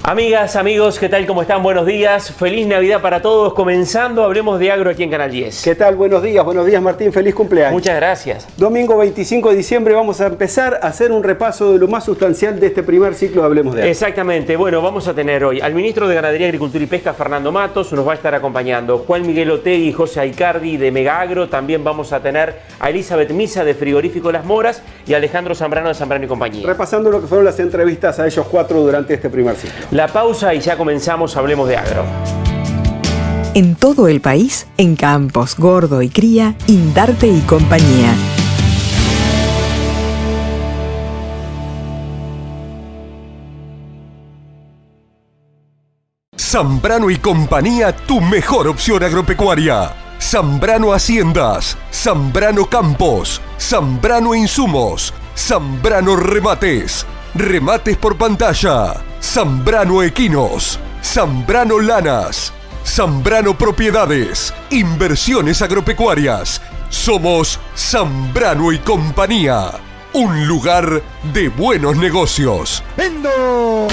Amigas, amigos, ¿qué tal? ¿Cómo están? Buenos días. Feliz Navidad para todos. Comenzando, Hablemos de Agro aquí en Canal 10. ¿Qué tal? Buenos días Martín. Feliz cumpleaños. Muchas gracias. Domingo 25 de diciembre vamos a empezar a hacer un repaso de lo más sustancial de este primer ciclo de Hablemos de Agro. Exactamente. Bueno, vamos a tener hoy al ministro de Ganadería, Agricultura y Pesca, Fernando Matos. Nos va a estar acompañando Juan Miguel Otegui y José Aicardi de Mega Agro. También vamos a tener a Elizabeth Misa de Frigorífico Las Moras y a Alejandro Zambrano de Zambrano y Compañía. Repasando lo que fueron las entrevistas a ellos cuatro durante este primer ciclo. La pausa y ya comenzamos Hablemos de Agro. En todo el país, en Campos, Gordo y Cría, Indarte y Compañía. Zambrano y Compañía, tu mejor opción agropecuaria. Zambrano Haciendas, Zambrano Campos, Zambrano Insumos, Zambrano Remates, Remates por pantalla, Zambrano Equinos, Zambrano Lanas, Zambrano Propiedades, Inversiones Agropecuarias. Somos Zambrano y Compañía, un lugar de buenos negocios. ¡Vendo!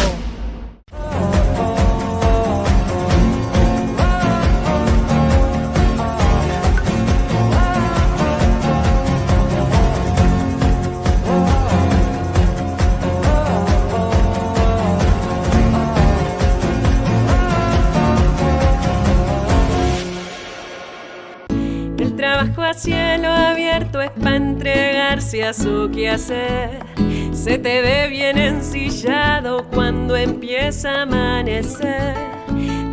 A cielo abierto es para entregarse a su quehacer. Se te ve bien ensillado cuando empieza a amanecer.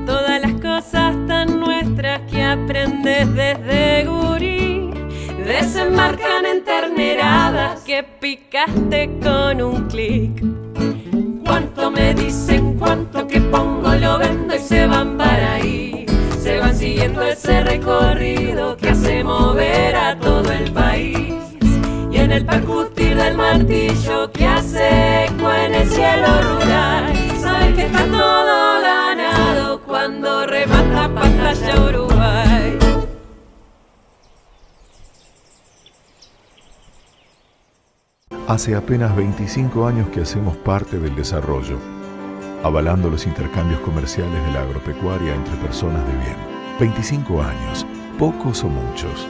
Todas las cosas tan nuestras que aprendes desde gurí desembarcan en terneradas que picaste con un clic. Cuánto me dicen, cuánto que pongo lo vendo y se van para ahí. Se van siguiendo ese recorrido que hace mover a todo el país. Y en el percutir del martillo que hace eco en el cielo rural, sabes que está todo ganado cuando remata pantalla Uruguay. Hace apenas 25 años que hacemos parte del desarrollo, avalando los intercambios comerciales de la agropecuaria entre personas de bien. 25 años, pocos o muchos,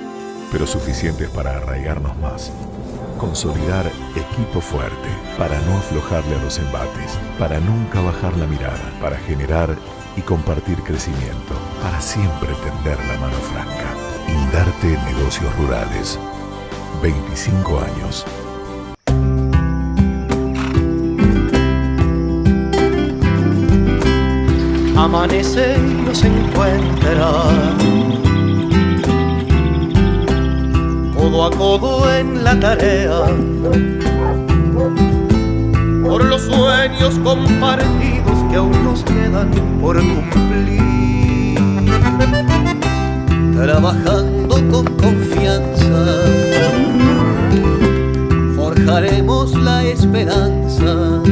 pero suficientes para arraigarnos más. Consolidar equipo fuerte, para no aflojarle a los embates, para nunca bajar la mirada, para generar y compartir crecimiento, para siempre tender la mano franca. Indarte Negocios Rurales. 25 años. Amanece y nos encuentra codo a codo en la tarea por los sueños compartidos que aún nos quedan por cumplir, trabajando con confianza forjaremos la esperanza,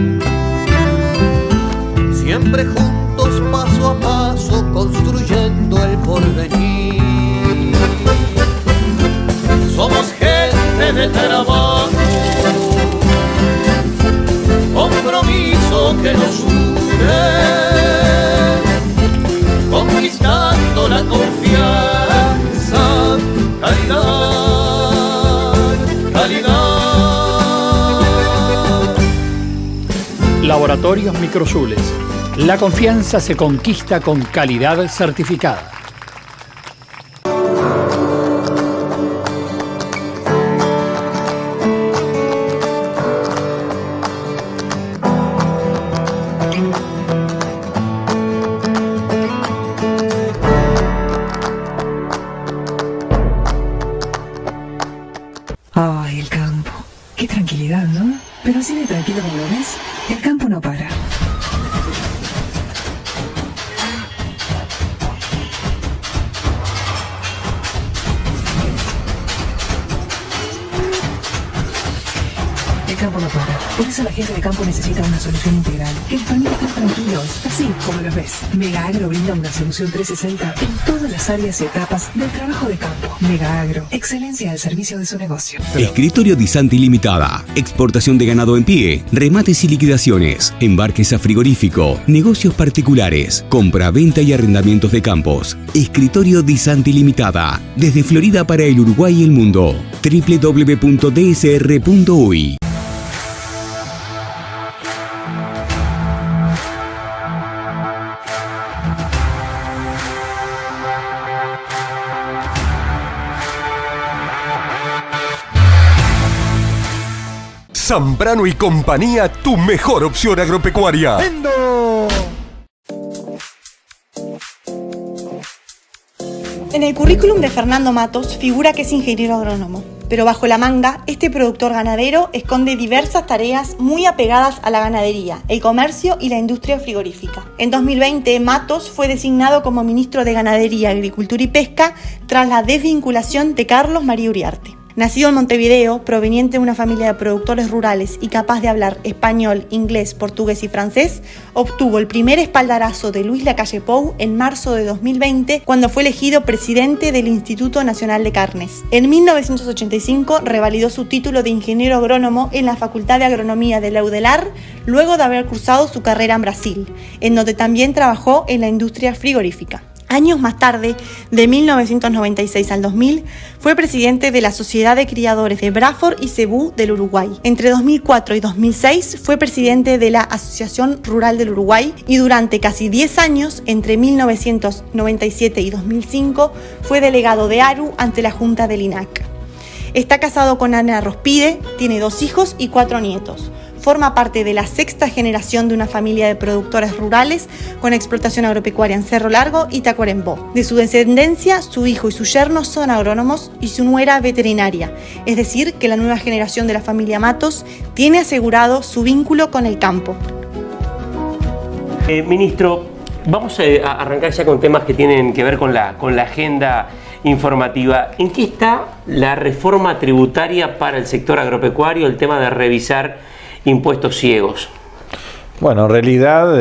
siempre juntos, paso a paso, construyendo el porvenir. Somos gente de trabajo, compromiso que nos une, conquistando la confianza, calidad, calidad. Laboratorios Microsules. La confianza se conquista con calidad certificada. Ay, el campo. Qué tranquilidad, ¿no? Pero así de tranquilo como lo ves, el campo no para. campo no para. Por eso la gente de campo necesita una solución integral. Que los familias estén tranquilos, así como los ves. Mega Agro brinda una solución 360 en todas las áreas y etapas del trabajo de campo. Mega Agro, excelencia al servicio de su negocio. Escritorio Di Santi Limitada. Exportación de ganado en pie, remates y liquidaciones, embarques a frigorífico, negocios particulares, compra, venta y arrendamientos de campos. Escritorio Di Santi Limitada. Desde Florida para el Uruguay y el mundo. www.dsr.uy. Zambrano y compañía, tu mejor opción agropecuaria. En el currículum de Fernando Matos figura que es ingeniero agrónomo, pero bajo la manga, este productor ganadero esconde diversas tareas muy apegadas a la ganadería, el comercio y la industria frigorífica. En 2020, Matos fue designado como ministro de Ganadería, Agricultura y Pesca tras la desvinculación de Carlos María Uriarte. Nacido en Montevideo, proveniente de una familia de productores rurales y capaz de hablar español, inglés, portugués y francés, obtuvo el primer espaldarazo de Luis Lacalle Pou en marzo de 2020, cuando fue elegido presidente del Instituto Nacional de Carnes. En 1985 revalidó su título de ingeniero agrónomo en la Facultad de Agronomía de la UDELAR, luego de haber cursado su carrera en Brasil, en donde también trabajó en la industria frigorífica. Años más tarde, de 1996 al 2000, fue presidente de la Sociedad de Criadores de Braford y Cebú del Uruguay. Entre 2004 y 2006 fue presidente de la Asociación Rural del Uruguay y durante casi 10 años, entre 1997 y 2005, fue delegado de ARU ante la Junta del INAC. Está casado con Ana Rospide, tiene 2 hijos y 4 nietos. Forma parte de la 6ª generación de una familia de productores rurales con explotación agropecuaria en Cerro Largo y Tacuarembó. De su descendencia, su hijo y su yerno son agrónomos y su nuera veterinaria, es decir, que la nueva generación de la familia Matos tiene asegurado su vínculo con el campo. Ministro, vamos a arrancar ya con temas que tienen que ver con la agenda informativa. ¿En qué está la reforma tributaria para el sector agropecuario, el tema de revisar impuestos ciegos? Bueno, en realidad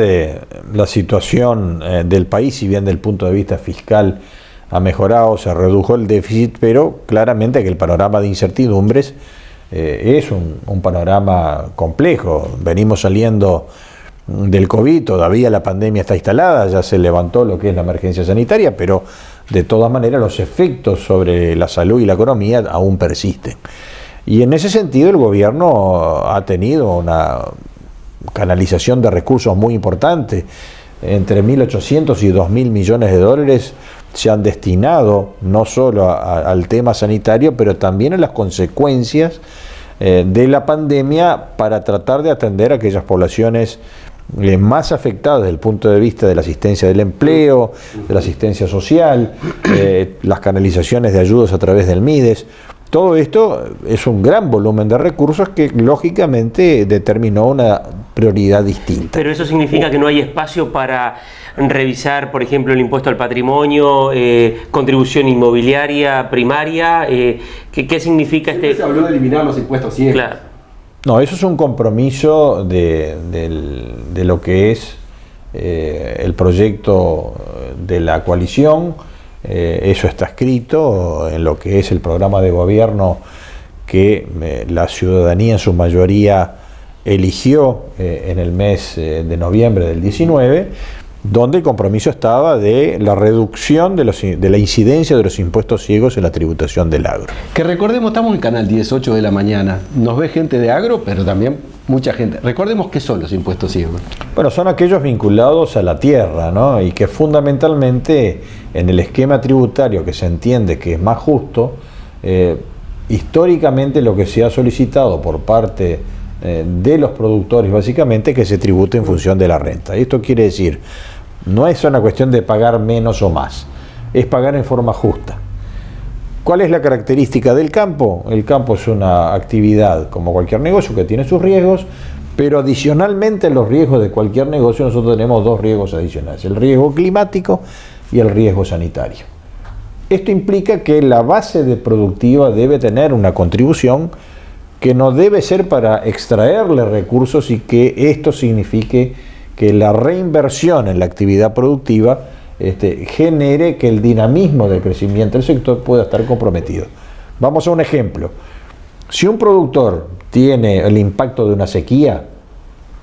la situación del país, si bien del punto de vista fiscal ha mejorado, se redujo el déficit, pero claramente que el panorama de incertidumbres es un panorama complejo. Venimos saliendo del COVID, todavía la pandemia está instalada, ya se levantó lo que es la emergencia sanitaria, pero de todas maneras los efectos sobre la salud y la economía aún persisten. Y en ese sentido el gobierno ha tenido una canalización de recursos muy importante. Entre 1.800 y 2.000 millones de dólares se han destinado no solo al tema sanitario, pero también a las consecuencias de la pandemia para tratar de atender a aquellas poblaciones más afectadas desde el punto de vista de la asistencia del empleo, de la asistencia social, las canalizaciones de ayudas a través del MIDES. Todo esto es un gran volumen de recursos que lógicamente determinó una prioridad distinta. Pero eso significa que no hay espacio para revisar, por ejemplo, el impuesto al patrimonio, contribución inmobiliaria primaria. ¿Qué significa Siempre se habló de eliminar los impuestos ciegos. Claro. No, eso es un compromiso de lo que es el proyecto de la coalición. Eso está escrito en lo que es el programa de gobierno que la ciudadanía en su mayoría eligió en el mes de noviembre del 19, donde el compromiso estaba de la reducción de la incidencia de los impuestos ciegos en la tributación del agro. Que recordemos, estamos en el canal 18 de la mañana, nos ve gente de agro, pero también mucha gente. Recordemos qué son los impuestos ciegos. Bueno, son aquellos vinculados a la tierra, ¿no? Y que fundamentalmente en el esquema tributario que se entiende que es más justo, históricamente lo que se ha solicitado por parte de los productores básicamente que se tribute en función de la renta. Esto quiere decir, no es una cuestión de pagar menos o más, es pagar en forma justa. ¿Cuál es la característica del campo? El campo es una actividad como cualquier negocio que tiene sus riesgos, pero adicionalmente a los riesgos de cualquier negocio nosotros tenemos 2 riesgos adicionales, el riesgo climático y el riesgo sanitario. Esto implica que la base productiva debe tener una contribución que no debe ser para extraerle recursos y que esto signifique que la reinversión en la actividad productiva genere que el dinamismo del crecimiento del sector pueda estar comprometido. Vamos a un ejemplo. Si un productor tiene el impacto de una sequía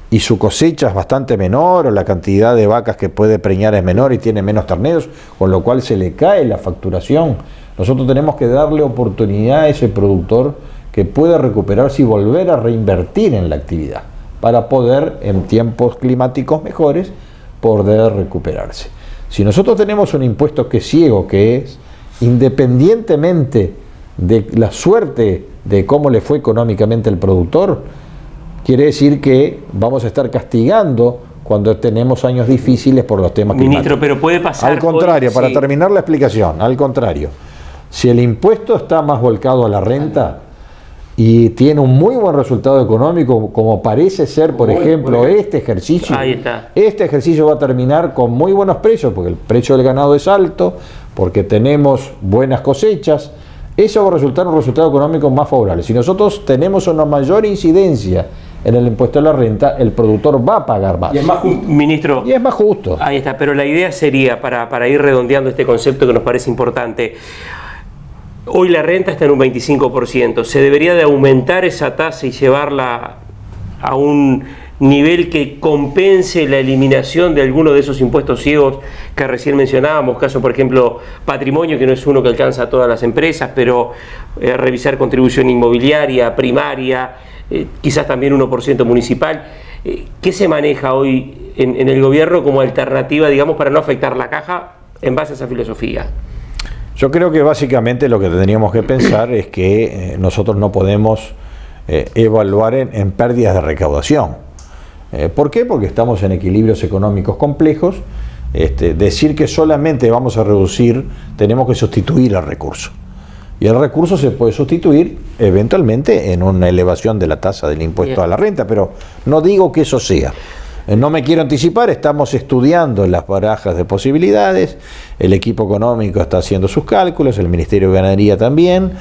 y su cosecha es bastante menor o la cantidad de vacas que puede preñar es menor y tiene menos terneros, con lo cual se le cae la facturación, nosotros tenemos que darle oportunidad a ese productor que pueda recuperarse y volver a reinvertir en la actividad para poder, en tiempos climáticos mejores, poder recuperarse. Si nosotros tenemos un impuesto que es ciego, que es independientemente de la suerte de cómo le fue económicamente al productor, quiere decir que vamos a estar castigando cuando tenemos años difíciles por los temas climáticos. Ministro, pero puede pasar... Al contrario, para sí. terminar la explicación, al contrario, si el impuesto está más volcado a la renta y tiene un muy buen resultado económico, como parece ser, por ejemplo, este ejercicio, ahí está. Este ejercicio va a terminar con muy buenos precios, porque el precio del ganado es alto, porque tenemos buenas cosechas. Eso va a resultar un resultado económico más favorable. Si nosotros tenemos una mayor incidencia en el impuesto a la renta, el productor va a pagar más. Y es más justo. Ministro. Y es más justo. Ahí está, pero la idea sería, para ir redondeando este concepto que nos parece importante, hoy la renta está en un 25%. ¿Se debería de aumentar esa tasa y llevarla a un nivel que compense la eliminación de alguno de esos impuestos ciegos que recién mencionábamos? Caso, por ejemplo, patrimonio, que no es uno que alcanza a todas las empresas, pero revisar contribución inmobiliaria, primaria, quizás también 1% municipal. ¿Qué se maneja hoy en el gobierno como alternativa, digamos, para no afectar la caja en base a esa filosofía? Yo creo que básicamente lo que tendríamos que pensar es que nosotros no podemos evaluar en pérdidas de recaudación. ¿Por qué? Porque estamos en equilibrios económicos complejos. Decir que solamente vamos a reducir, tenemos que sustituir el recurso. Y el recurso se puede sustituir eventualmente en una elevación de la tasa del impuesto a la renta, pero no digo que eso sea. No me quiero anticipar, estamos estudiando las barajas de posibilidades, el equipo económico está haciendo sus cálculos, el Ministerio de Ganadería también,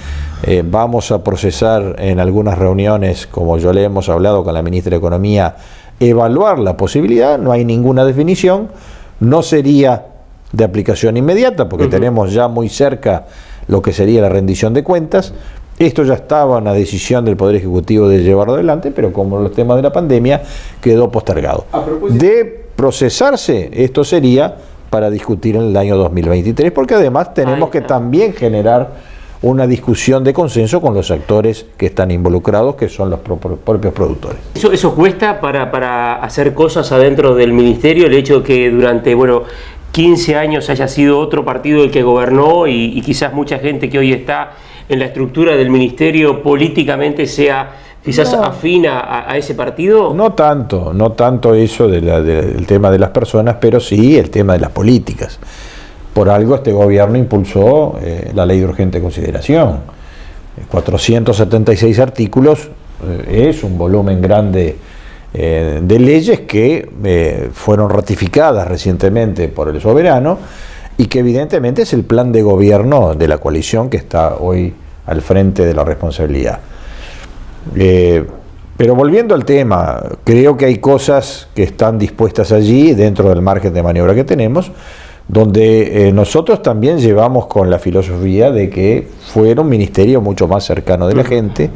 vamos a procesar en algunas reuniones, como yo le hemos hablado con la Ministra de Economía, evaluar la posibilidad, no hay ninguna definición, no sería de aplicación inmediata, porque tenemos ya muy cerca lo que sería la rendición de cuentas. Esto ya estaba en la decisión del Poder Ejecutivo de llevarlo adelante, pero como los temas de la pandemia quedó postergado. De procesarse, esto sería para discutir en el año 2023, porque además tenemos que también generar una discusión de consenso con los actores que están involucrados, que son los propios productores. ¿Eso cuesta para hacer cosas adentro del ministerio? El hecho de que durante 15 años haya sido otro partido el que gobernó y quizás mucha gente que hoy está en la estructura del ministerio políticamente sea quizás afín a ese partido. No tanto eso del tema de las personas, pero sí el tema de las políticas. Por algo este gobierno impulsó la ley de urgente consideración. 476 artículos es un volumen grande de leyes que fueron ratificadas recientemente por el soberano y que evidentemente es el plan de gobierno de la coalición que está hoy al frente de la responsabilidad. Pero volviendo al tema, creo que hay cosas que están dispuestas allí dentro del margen de maniobra que tenemos, donde nosotros también llevamos con la filosofía de que fuera un ministerio mucho más cercano de la gente,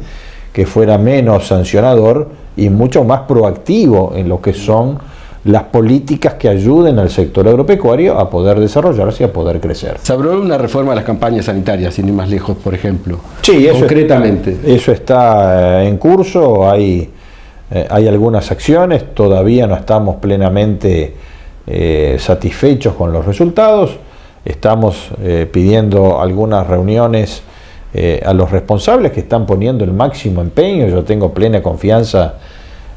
que fuera menos sancionador y mucho más proactivo en lo que son las políticas que ayuden al sector agropecuario a poder desarrollarse y a poder crecer. Se aprobó una reforma a las campañas sanitarias, sin ir más lejos, por ejemplo. Sí, eso concretamente. Eso está en curso, hay algunas acciones, todavía no estamos plenamente satisfechos con los resultados, estamos pidiendo algunas reuniones a los responsables que están poniendo el máximo empeño. Yo tengo plena confianza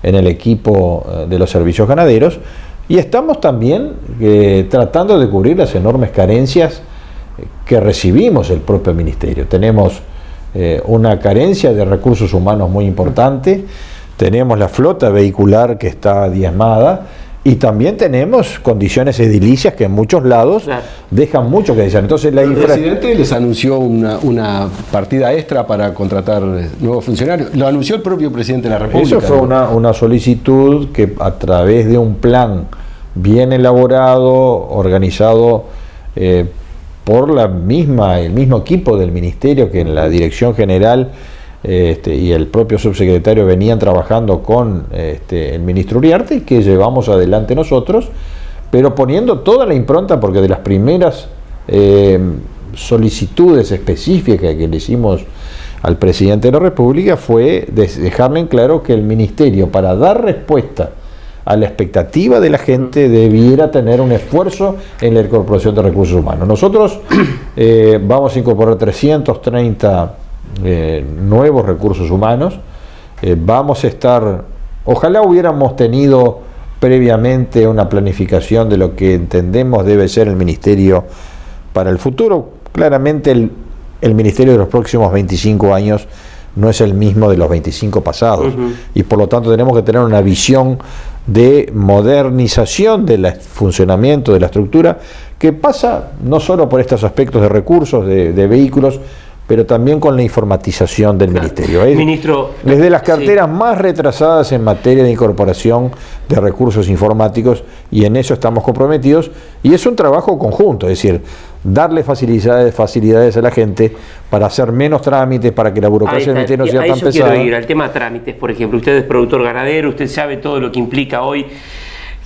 en el equipo de los servicios ganaderos y estamos también tratando de cubrir las enormes carencias que recibimos el propio ministerio. Tenemos una carencia de recursos humanos muy importante, tenemos la flota vehicular que está diezmada Y también tenemos condiciones edilicias que en muchos lados dejan mucho que desear. Entonces el presidente les anunció una partida extra para contratar nuevos funcionarios. Lo anunció el propio presidente de la República. Eso fue una solicitud que a través de un plan bien elaborado, organizado por el mismo equipo del ministerio, que en la dirección general y el propio subsecretario venían trabajando con el ministro Uriarte, y que llevamos adelante nosotros, pero poniendo toda la impronta, porque de las primeras solicitudes específicas que le hicimos al presidente de la República fue dejarle en claro que el ministerio, para dar respuesta a la expectativa de la gente, debiera tener un esfuerzo en la incorporación de recursos humanos. Nosotros vamos a incorporar 330 nuevos recursos humanos. Vamos a estar, ojalá hubiéramos tenido previamente una planificación de lo que entendemos debe ser el ministerio para el futuro. Claramente el ministerio de los próximos 25 años no es el mismo de los 25 pasados, y por lo tanto tenemos que tener una visión de modernización del funcionamiento de la estructura, que pasa no solo por estos aspectos de recursos, de vehículos, pero también con la informatización del ministerio. Ministro, desde las carteras más retrasadas en materia de incorporación de recursos informáticos, y en eso estamos comprometidos, y es un trabajo conjunto, es decir, darle facilidades a la gente para hacer menos trámites, para que la burocracia del ministerio no sea tan pesada. Quiero ir al tema de trámites, por ejemplo. Usted es productor ganadero, usted sabe todo lo que implica hoy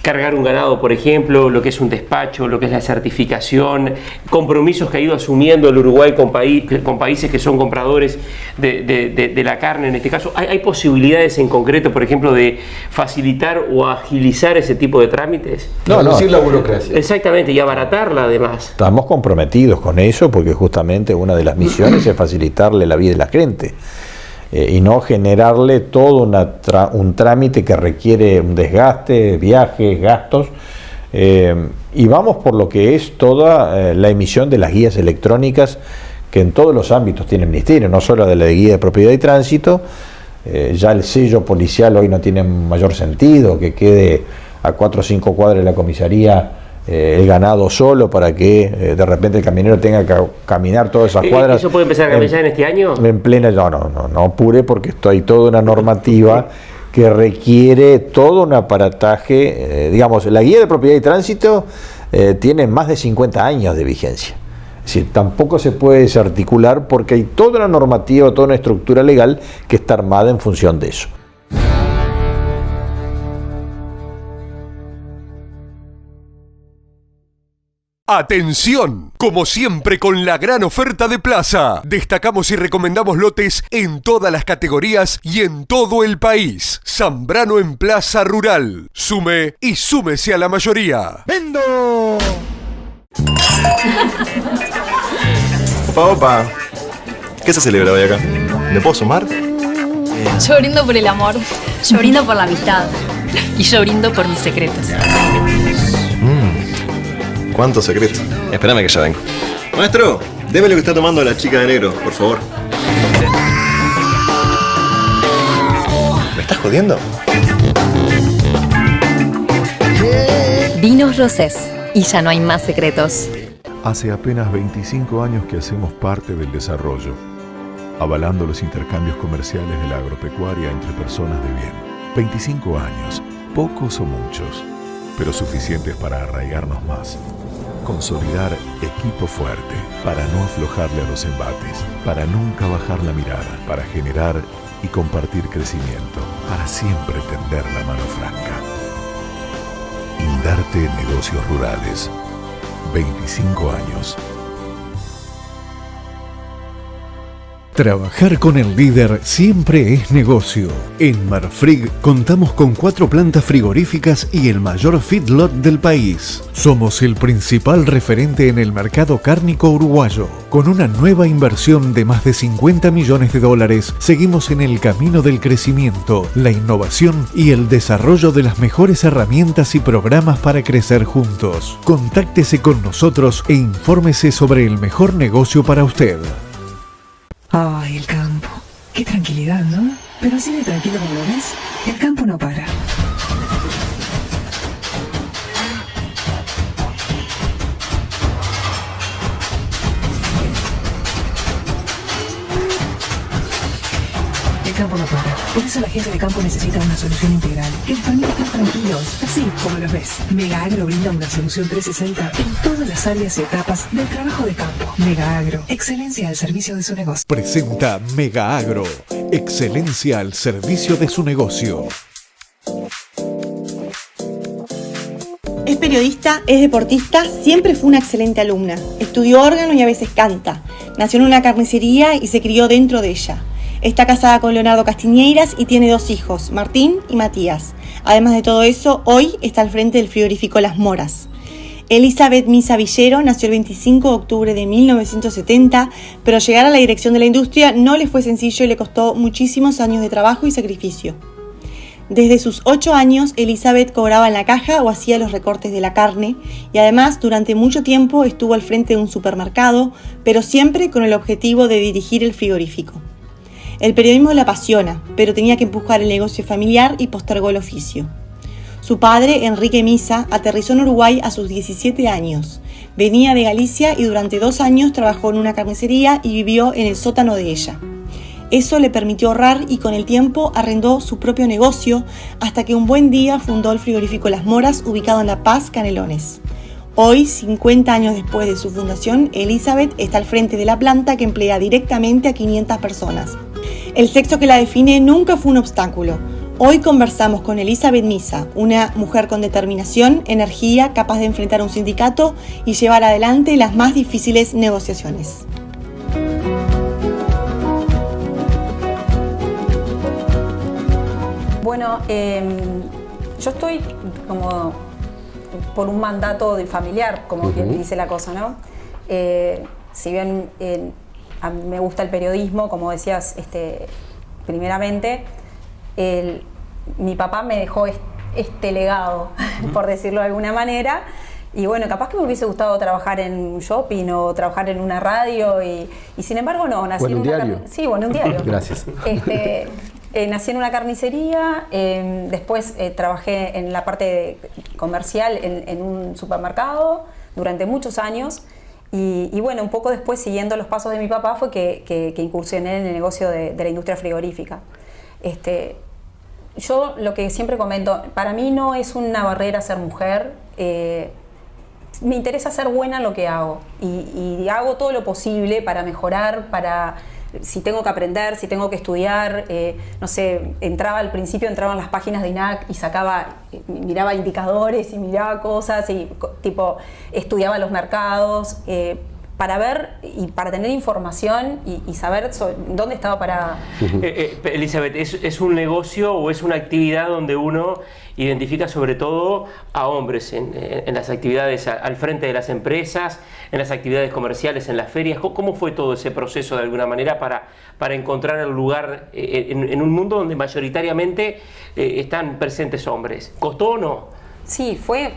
cargar un ganado, por ejemplo, lo que es un despacho, lo que es la certificación, compromisos que ha ido asumiendo el Uruguay con países que son compradores de la carne en este caso. ¿Hay posibilidades en concreto, por ejemplo, de facilitar o agilizar ese tipo de trámites? Reducir la burocracia. Exactamente, y abaratarla además. Estamos comprometidos con eso, porque justamente una de las misiones es facilitarle la vida de la gente. Y no generarle todo un trámite que requiere un desgaste, viajes, gastos. Y vamos por lo que es toda la emisión de las guías electrónicas que en todos los ámbitos tiene el ministerio, no solo de la guía de propiedad y tránsito. Ya el sello policial hoy no tiene mayor sentido, que quede a 4 o 5 cuadras de la comisaría el ganado solo, para que de repente el camionero tenga que caminar todas esas cuadras. ¿Eso puede empezar a cambiar ya en este año? En plena, no apure, porque hay toda una normativa que requiere todo un aparataje. Digamos, la guía de propiedad y tránsito tiene más de 50 años de vigencia. Es decir, tampoco se puede desarticular, porque hay toda una normativa, toda una estructura legal que está armada en función de eso. ¡Atención! Como siempre, con la gran oferta de Plaza, destacamos y recomendamos lotes en todas las categorías y en todo el país. Zambrano en Plaza Rural. Sume y súmese a la mayoría. ¡Vendo! Opa. ¿Qué se celebra hoy acá? ¿Le puedo sumar? Yo brindo por el amor. Yo brindo por la amistad. Y yo brindo por mis secretos. ¿Cuántos secretos? Espérame que ya vengo. Maestro, deme lo que está tomando la chica de negro, por favor. ¿Me estás jodiendo? Vinos Rosés. Y ya no hay más secretos. Hace apenas 25 años que hacemos parte del desarrollo, avalando los intercambios comerciales de la agropecuaria entre personas de bien. 25 años, pocos o muchos, pero suficientes para arraigarnos más. Consolidar equipo fuerte, para no aflojarle a los embates, para nunca bajar la mirada, para generar y compartir crecimiento, para siempre tender la mano franca. Indarte Negocios Rurales. 25 años. Trabajar con el líder siempre es negocio. En Marfrig contamos con 4 plantas frigoríficas y el mayor feedlot del país. Somos el principal referente en el mercado cárnico uruguayo. Con una nueva inversión de más de $50 millones, seguimos en el camino del crecimiento, la innovación y el desarrollo de las mejores herramientas y programas para crecer juntos. Contáctese con nosotros e infórmese sobre el mejor negocio para usted. Ay, el campo. Qué tranquilidad, ¿no? Pero así de tranquilo como lo ves, el campo no para. campo no para. Por eso la gente de campo necesita una solución integral. Que los permita estar tranquilos, así como los ves. Mega Agro brinda una solución 360 en todas las áreas y etapas del trabajo de campo. Mega Agro, excelencia al servicio de su negocio. Presenta Mega Agro, excelencia al servicio de su negocio. Es periodista, es deportista, siempre fue una excelente alumna. Estudió órgano y a veces canta. Nació en una carnicería y se crió dentro de ella. Está casada con Leonardo Castiñeiras y tiene 2 hijos, Martín y Matías. Además de todo eso, hoy está al frente del frigorífico Las Moras. Elizabeth Misa Villero nació el 25 de octubre de 1970, pero llegar a la dirección de la industria no le fue sencillo y le costó muchísimos años de trabajo y sacrificio. Desde sus 8 años, Elizabeth cobraba en la caja o hacía los recortes de la carne y además durante mucho tiempo estuvo al frente de un supermercado, pero siempre con el objetivo de dirigir el frigorífico. El periodismo la apasiona, pero tenía que empujar el negocio familiar y postergó el oficio. Su padre, Enrique Misa, aterrizó en Uruguay a sus 17 años. Venía de Galicia y durante 2 años trabajó en una carnicería y vivió en el sótano de ella. Eso le permitió ahorrar y con el tiempo arrendó su propio negocio hasta que un buen día fundó el frigorífico Las Moras, ubicado en La Paz, Canelones. Hoy, 50 años después de su fundación, Elizabeth está al frente de la planta que emplea directamente a 500 personas. El sexo que la define nunca fue un obstáculo. Hoy conversamos con Elizabeth Misa, una mujer con determinación, energía, capaz de enfrentar un sindicato y llevar adelante las más difíciles negociaciones. Bueno, yo estoy como por un mandato de familiar, como quien dice la cosa, ¿no? Si bien a mí me gusta el periodismo, como decías, primeramente, mi papá me dejó este legado, por decirlo de alguna manera, y bueno, capaz que me hubiese gustado trabajar en un shopping o trabajar en una radio, y sin embargo no, nací en un diario. Sí, bueno, un diario. Gracias. Nací en una carnicería, después trabajé en la parte comercial en un supermercado durante muchos años y bueno, un poco después siguiendo los pasos de mi papá fue que incursioné en el negocio de la industria frigorífica. Yo lo que siempre comento, para mí no es una barrera ser mujer, me interesa ser buena en lo que hago y hago todo lo posible para mejorar, si tengo que aprender, si tengo que estudiar, no sé, al principio entraba en las páginas de INAC y miraba indicadores y miraba cosas y estudiaba los mercados para ver y para tener información y saber dónde estaba parada. Elizabeth, ¿es un negocio o es una actividad donde uno identifica sobre todo a hombres en las actividades al frente de las empresas, en las actividades comerciales, en las ferias? ¿Cómo fue todo ese proceso de alguna manera para encontrar el lugar en un mundo donde mayoritariamente están presentes hombres? ¿Costó o no? Sí, fue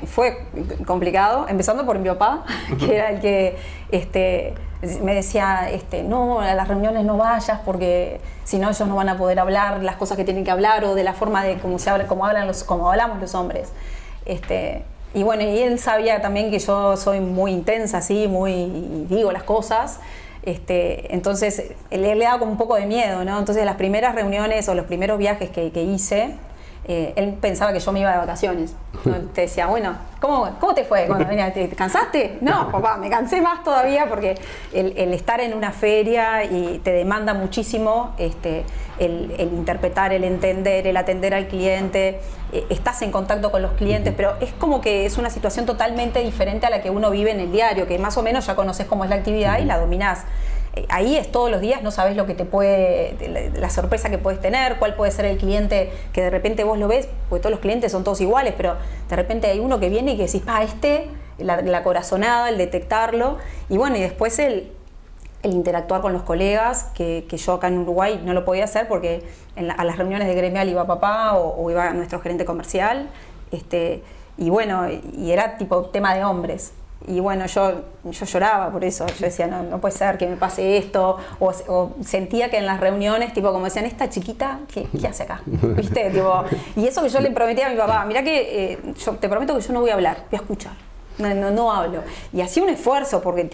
complicado, empezando por mi papá, que era el que me decía, no, a las reuniones no vayas porque si no ellos no van a poder hablar las cosas que tienen que hablar o de la forma de como hablamos los hombres. Y bueno, y él sabía también que yo soy muy intensa, así, y digo las cosas. Entonces le daba como un poco de miedo, ¿no? Entonces las primeras reuniones o los primeros viajes que hice, él pensaba que yo me iba de vacaciones. ¿No? Te decía, bueno, ¿cómo te fue cuando venías? ¿Te cansaste? No, papá, me cansé más todavía porque el estar en una feria y te demanda muchísimo el interpretar, el entender, el atender al cliente. Estás en contacto con los clientes, pero es como que es una situación totalmente diferente a la que uno vive en el diario, que más o menos ya conoces cómo es la actividad y la dominás. Ahí es todos los días, no sabes lo que la sorpresa que puedes tener, cuál puede ser el cliente que de repente vos lo ves, porque todos los clientes son todos iguales, pero de repente hay uno que viene y que decís, la corazonada, el detectarlo, y bueno, y después el interactuar con los colegas, que yo acá en Uruguay no lo podía hacer porque a las reuniones de gremial iba papá o iba nuestro gerente comercial, y bueno, y era tipo tema de hombres. Y bueno, yo lloraba por eso, yo decía, no puede ser que me pase esto, o sentía que en las reuniones, como decían, esta chiquita, ¿qué hace acá? ¿Viste? Y eso que yo le prometía a mi papá, mirá que yo te prometo que yo no voy a hablar, voy a escuchar. no hablo. Y hacía un esfuerzo porque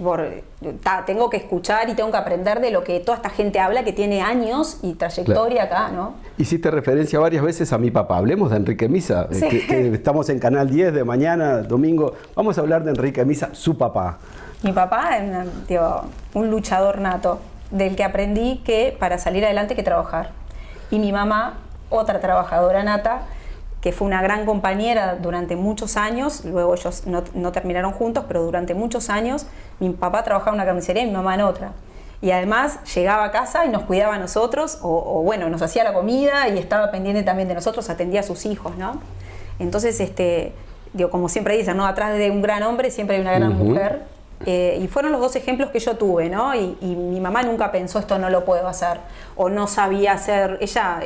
tengo que escuchar y tengo que aprender de lo que toda esta gente habla que tiene años y trayectoria acá, ¿no? Hiciste referencia varias veces a mi papá. Hablemos de Enrique Misa, Sí. que estamos en Canal 10 de mañana, domingo. Vamos a hablar de Enrique Misa, su papá. Mi papá es un luchador nato, del que aprendí que para salir adelante hay que trabajar. Y mi mamá, otra trabajadora nata, que fue una gran compañera durante muchos años, luego ellos no terminaron juntos, pero durante muchos años mi papá trabajaba en una carnicería y mi mamá en otra. Y además llegaba a casa y nos cuidaba a nosotros, o bueno, nos hacía la comida y estaba pendiente también de nosotros, atendía a sus hijos, ¿no? Entonces, como siempre dicen, ¿no? Atrás de un gran hombre siempre hay una gran mujer. Y fueron los dos ejemplos que yo tuve, ¿no? Y mi mamá nunca pensó esto no lo puedo hacer, o no sabía hacer. Ella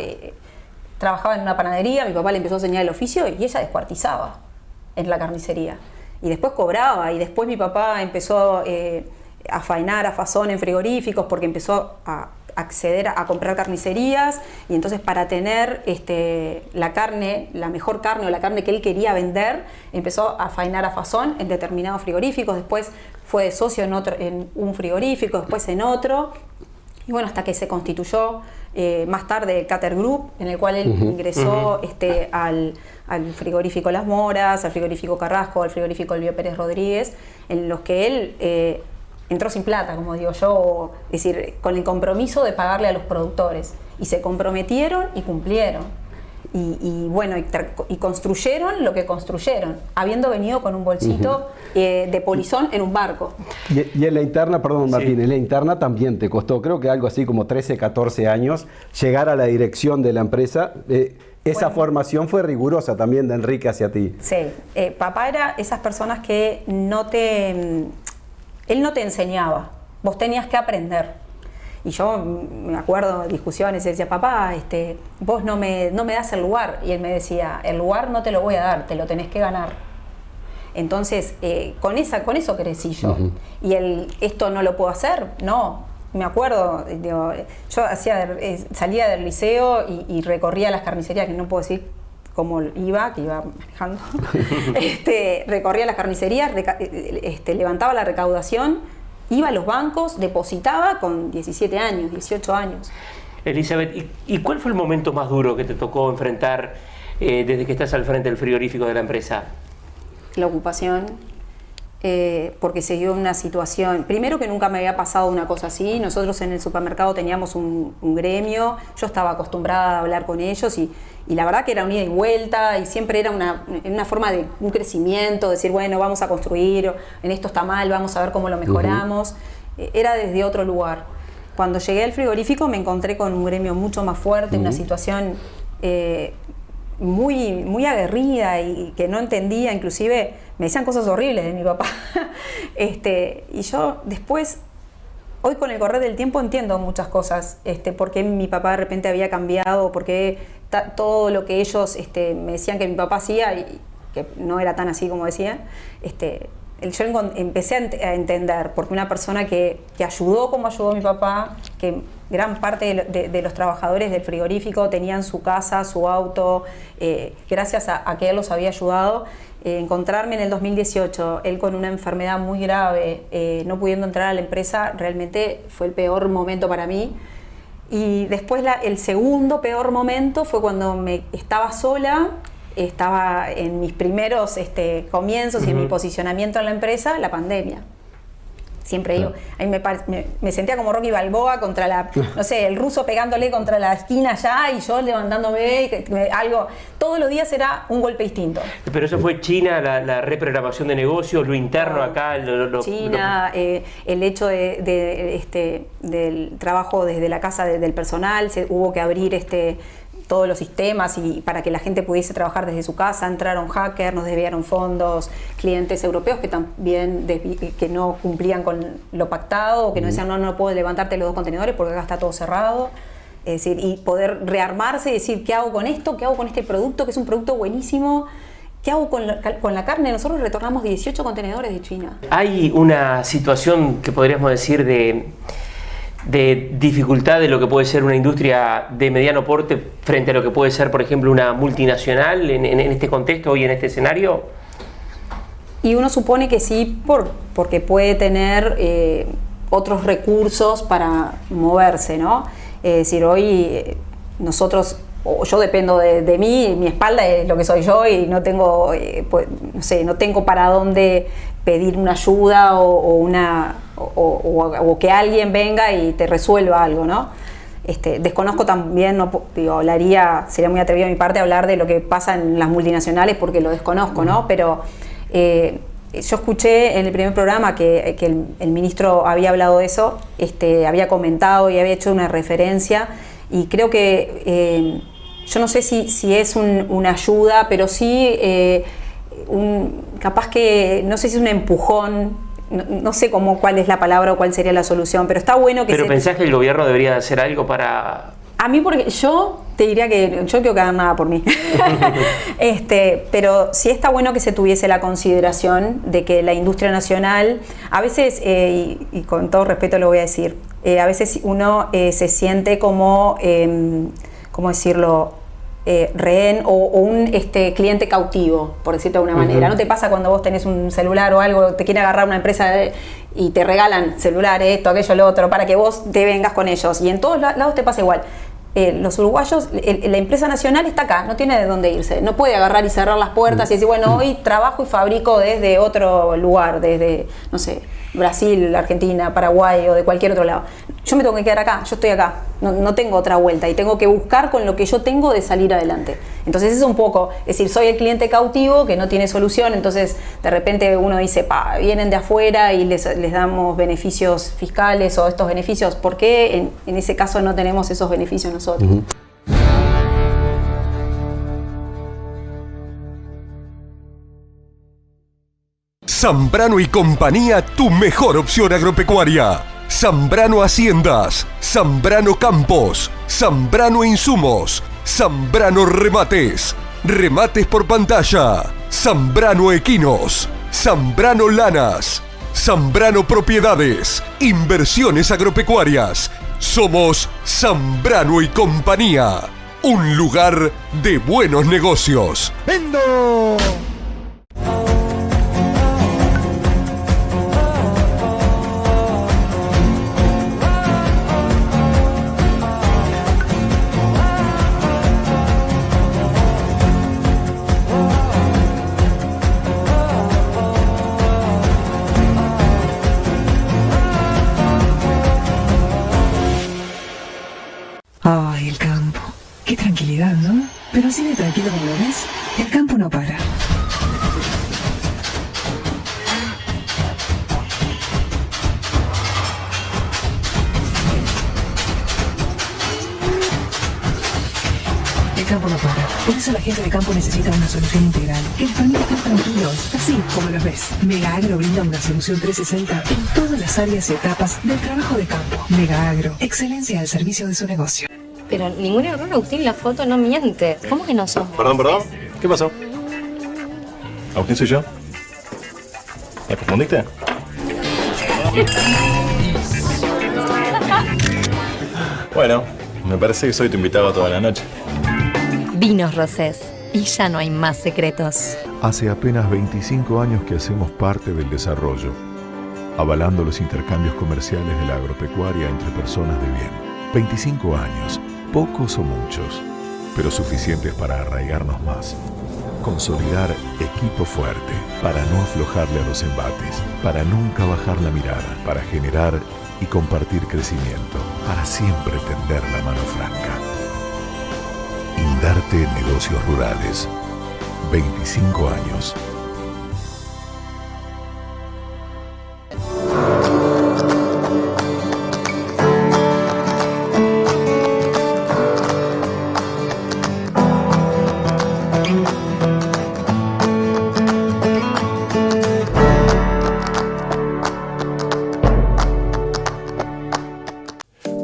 trabajaba en una panadería, mi papá le empezó a enseñar el oficio y ella descuartizaba en la carnicería. Y después cobraba, y después mi papá empezó a faenar a Fazón en frigoríficos porque empezó a acceder a comprar carnicerías, y entonces para tener la carne, la mejor carne o la carne que él quería vender, empezó a faenar a Fazón en determinados frigoríficos, después fue de socio en un frigorífico, después en otro, y bueno, hasta que se constituyó más tarde el Cater Group, en el cual él ingresó al frigorífico Las Moras, al frigorífico Carrasco, al frigorífico Elvio Pérez Rodríguez, en los que él entró sin plata, como digo yo, es decir, con el compromiso de pagarle a los productores, y se comprometieron y cumplieron. Y bueno, y construyeron lo que construyeron, habiendo venido con un bolsito de polizón en un barco. Y en la interna, perdón Martín, en la interna también te costó, creo que algo así como 13, 14 años, llegar a la dirección de la empresa. Esa formación fue rigurosa también de Enrique hacia ti. Sí, papá era esas personas que él no te enseñaba, vos tenías que aprender. Y yo me acuerdo de discusiones, él decía, papá, vos no me das el lugar. Y él me decía, el lugar no te lo voy a dar, te lo tenés que ganar. Entonces, con eso crecí yo. Y esto no lo puedo hacer, no. Me acuerdo, yo salía del liceo y recorría las carnicerías, que no puedo decir cómo iba, que iba manejando. Recorría las carnicerías, levantaba la recaudación, iba a los bancos, depositaba con 17 años, 18 años. Elizabeth, ¿y cuál fue el momento más duro que te tocó enfrentar desde que estás al frente del frigorífico de la empresa? La ocupación, porque se dio una situación, primero que nunca me había pasado una cosa así. Nosotros en el supermercado teníamos un gremio, yo estaba acostumbrada a hablar con ellos y la verdad que era un ida y vuelta, y siempre era una forma de un crecimiento, decir, bueno, vamos a construir, en esto está mal, vamos a ver cómo lo mejoramos. Era desde otro lugar. Cuando llegué al frigorífico me encontré con un gremio mucho más fuerte, una situación muy, muy aguerrida y que no entendía, inclusive me decían cosas horribles de mi papá. Y yo después, hoy con el correr del tiempo entiendo muchas cosas, por qué mi papá de repente había cambiado, por qué todo lo que ellos me decían que mi papá hacía, y que no era tan así como decían, yo empecé a entender, porque una persona que ayudó como ayudó mi papá, que gran parte de los trabajadores del frigorífico tenían su casa, su auto, gracias a que él los había ayudado. Encontrarme en el 2018, él con una enfermedad muy grave, no pudiendo entrar a la empresa, realmente fue el peor momento para mí. Y después el segundo peor momento fue cuando estaba sola, estaba en mis primeros comienzos y en mi posicionamiento en la empresa, la pandemia. Siempre digo, a mí me sentía como Rocky Balboa contra el ruso pegándole contra la esquina allá y yo levantándome, todos los días era un golpe distinto. Pero eso fue China, la reprogramación de negocios, lo interno acá. China, el hecho del trabajo desde la casa del personal, hubo que abrir todos los sistemas y para que la gente pudiese trabajar desde su casa. Entraron hackers, nos desviaron fondos, clientes europeos que también que no cumplían con lo pactado, o que nos decían no puedo levantarte los 2 contenedores porque acá está todo cerrado. Es decir, y poder rearmarse y decir, ¿qué hago con esto? ¿Qué hago con este producto? Que es un producto buenísimo. ¿Qué hago con la carne? Nosotros retornamos 18 contenedores de China. Hay una situación que podríamos decir de dificultad de lo que puede ser una industria de mediano porte frente a lo que puede ser, por ejemplo, una multinacional en este contexto y en este escenario. Y uno supone que sí, porque puede tener otros recursos para moverse, ¿no? Es decir, hoy nosotros, o yo dependo de mí, mi espalda es lo que soy yo y no tengo, no tengo para dónde pedir una ayuda o que alguien venga y te resuelva algo, ¿no? Desconozco también, sería muy atrevido de mi parte hablar de lo que pasa en las multinacionales porque lo desconozco, ¿no? Pero yo escuché en el primer programa que el ministro había hablado de eso, había comentado y había hecho una referencia, y creo que yo no sé si es una ayuda, pero sí capaz que, no sé si es un empujón, no sé cuál es la palabra o cuál sería la solución, pero está bueno que... ¿Pero pensás que el gobierno debería hacer algo para...? A mí, porque yo te diría que yo no quiero que hagan nada por mí. Pero sí está bueno que se tuviese la consideración de que la industria nacional, a veces, y con todo respeto lo voy a decir, a veces uno se siente como, ¿cómo decirlo?, rehén o un cliente cautivo, por decirlo de alguna manera. ¿No te pasa cuando vos tenés un celular o algo, te quiere agarrar una empresa y te regalan celulares, esto, aquello, lo otro, para que vos te vengas con ellos? Y en todos lados te pasa igual. Los uruguayos, la empresa nacional está acá, no tiene de dónde irse, no puede agarrar y cerrar las puertas y decir, bueno, hoy trabajo y fabrico desde otro lugar, desde, no sé, Brasil, Argentina, Paraguay o de cualquier otro lado. Yo me tengo que quedar acá, yo estoy acá, no tengo otra vuelta y tengo que buscar con lo que yo tengo de salir adelante. Entonces es un poco, es decir, soy el cliente cautivo que no tiene solución, entonces de repente uno dice, vienen de afuera y les damos beneficios fiscales o estos beneficios, ¿por qué en ese caso no tenemos esos beneficios nosotros? Zambrano y Compañía, tu mejor opción agropecuaria. Zambrano Haciendas, Zambrano Campos, Zambrano Insumos, Zambrano Remates, Remates por pantalla, Zambrano Equinos, Zambrano Lanas, Zambrano Propiedades, Inversiones Agropecuarias. Somos Zambrano y Compañía, un lugar de buenos negocios. ¡Vendo! Ay, el campo. Qué tranquilidad, ¿no? Pero así de tranquilo como lo ves, el campo no para. El campo no para. Por eso la gente de campo necesita una solución integral que les permita estar tranquilos, así como los ves. Mega Agro brinda una solución 360 en todas las áreas y etapas del trabajo de campo. Mega Agro, excelencia al servicio de su negocio. Pero ningún error, Agustín, la foto no miente. ¿Cómo que no somos? Perdón. ¿Qué pasó? ¿Agustín soy yo? ¿Me confundiste? Bueno, me parece que soy tu invitado toda la noche. Vinos Rosés. Y ya no hay más secretos. Hace apenas 25 años que hacemos parte del desarrollo, avalando los intercambios comerciales de la agropecuaria entre personas de bien. 25 años, pocos o muchos, pero suficientes para arraigarnos más. Consolidar equipo fuerte, para no aflojarle a los embates, para nunca bajar la mirada, para generar y compartir crecimiento, para siempre tender la mano franca. Indarte Negocios Rurales. 25 años.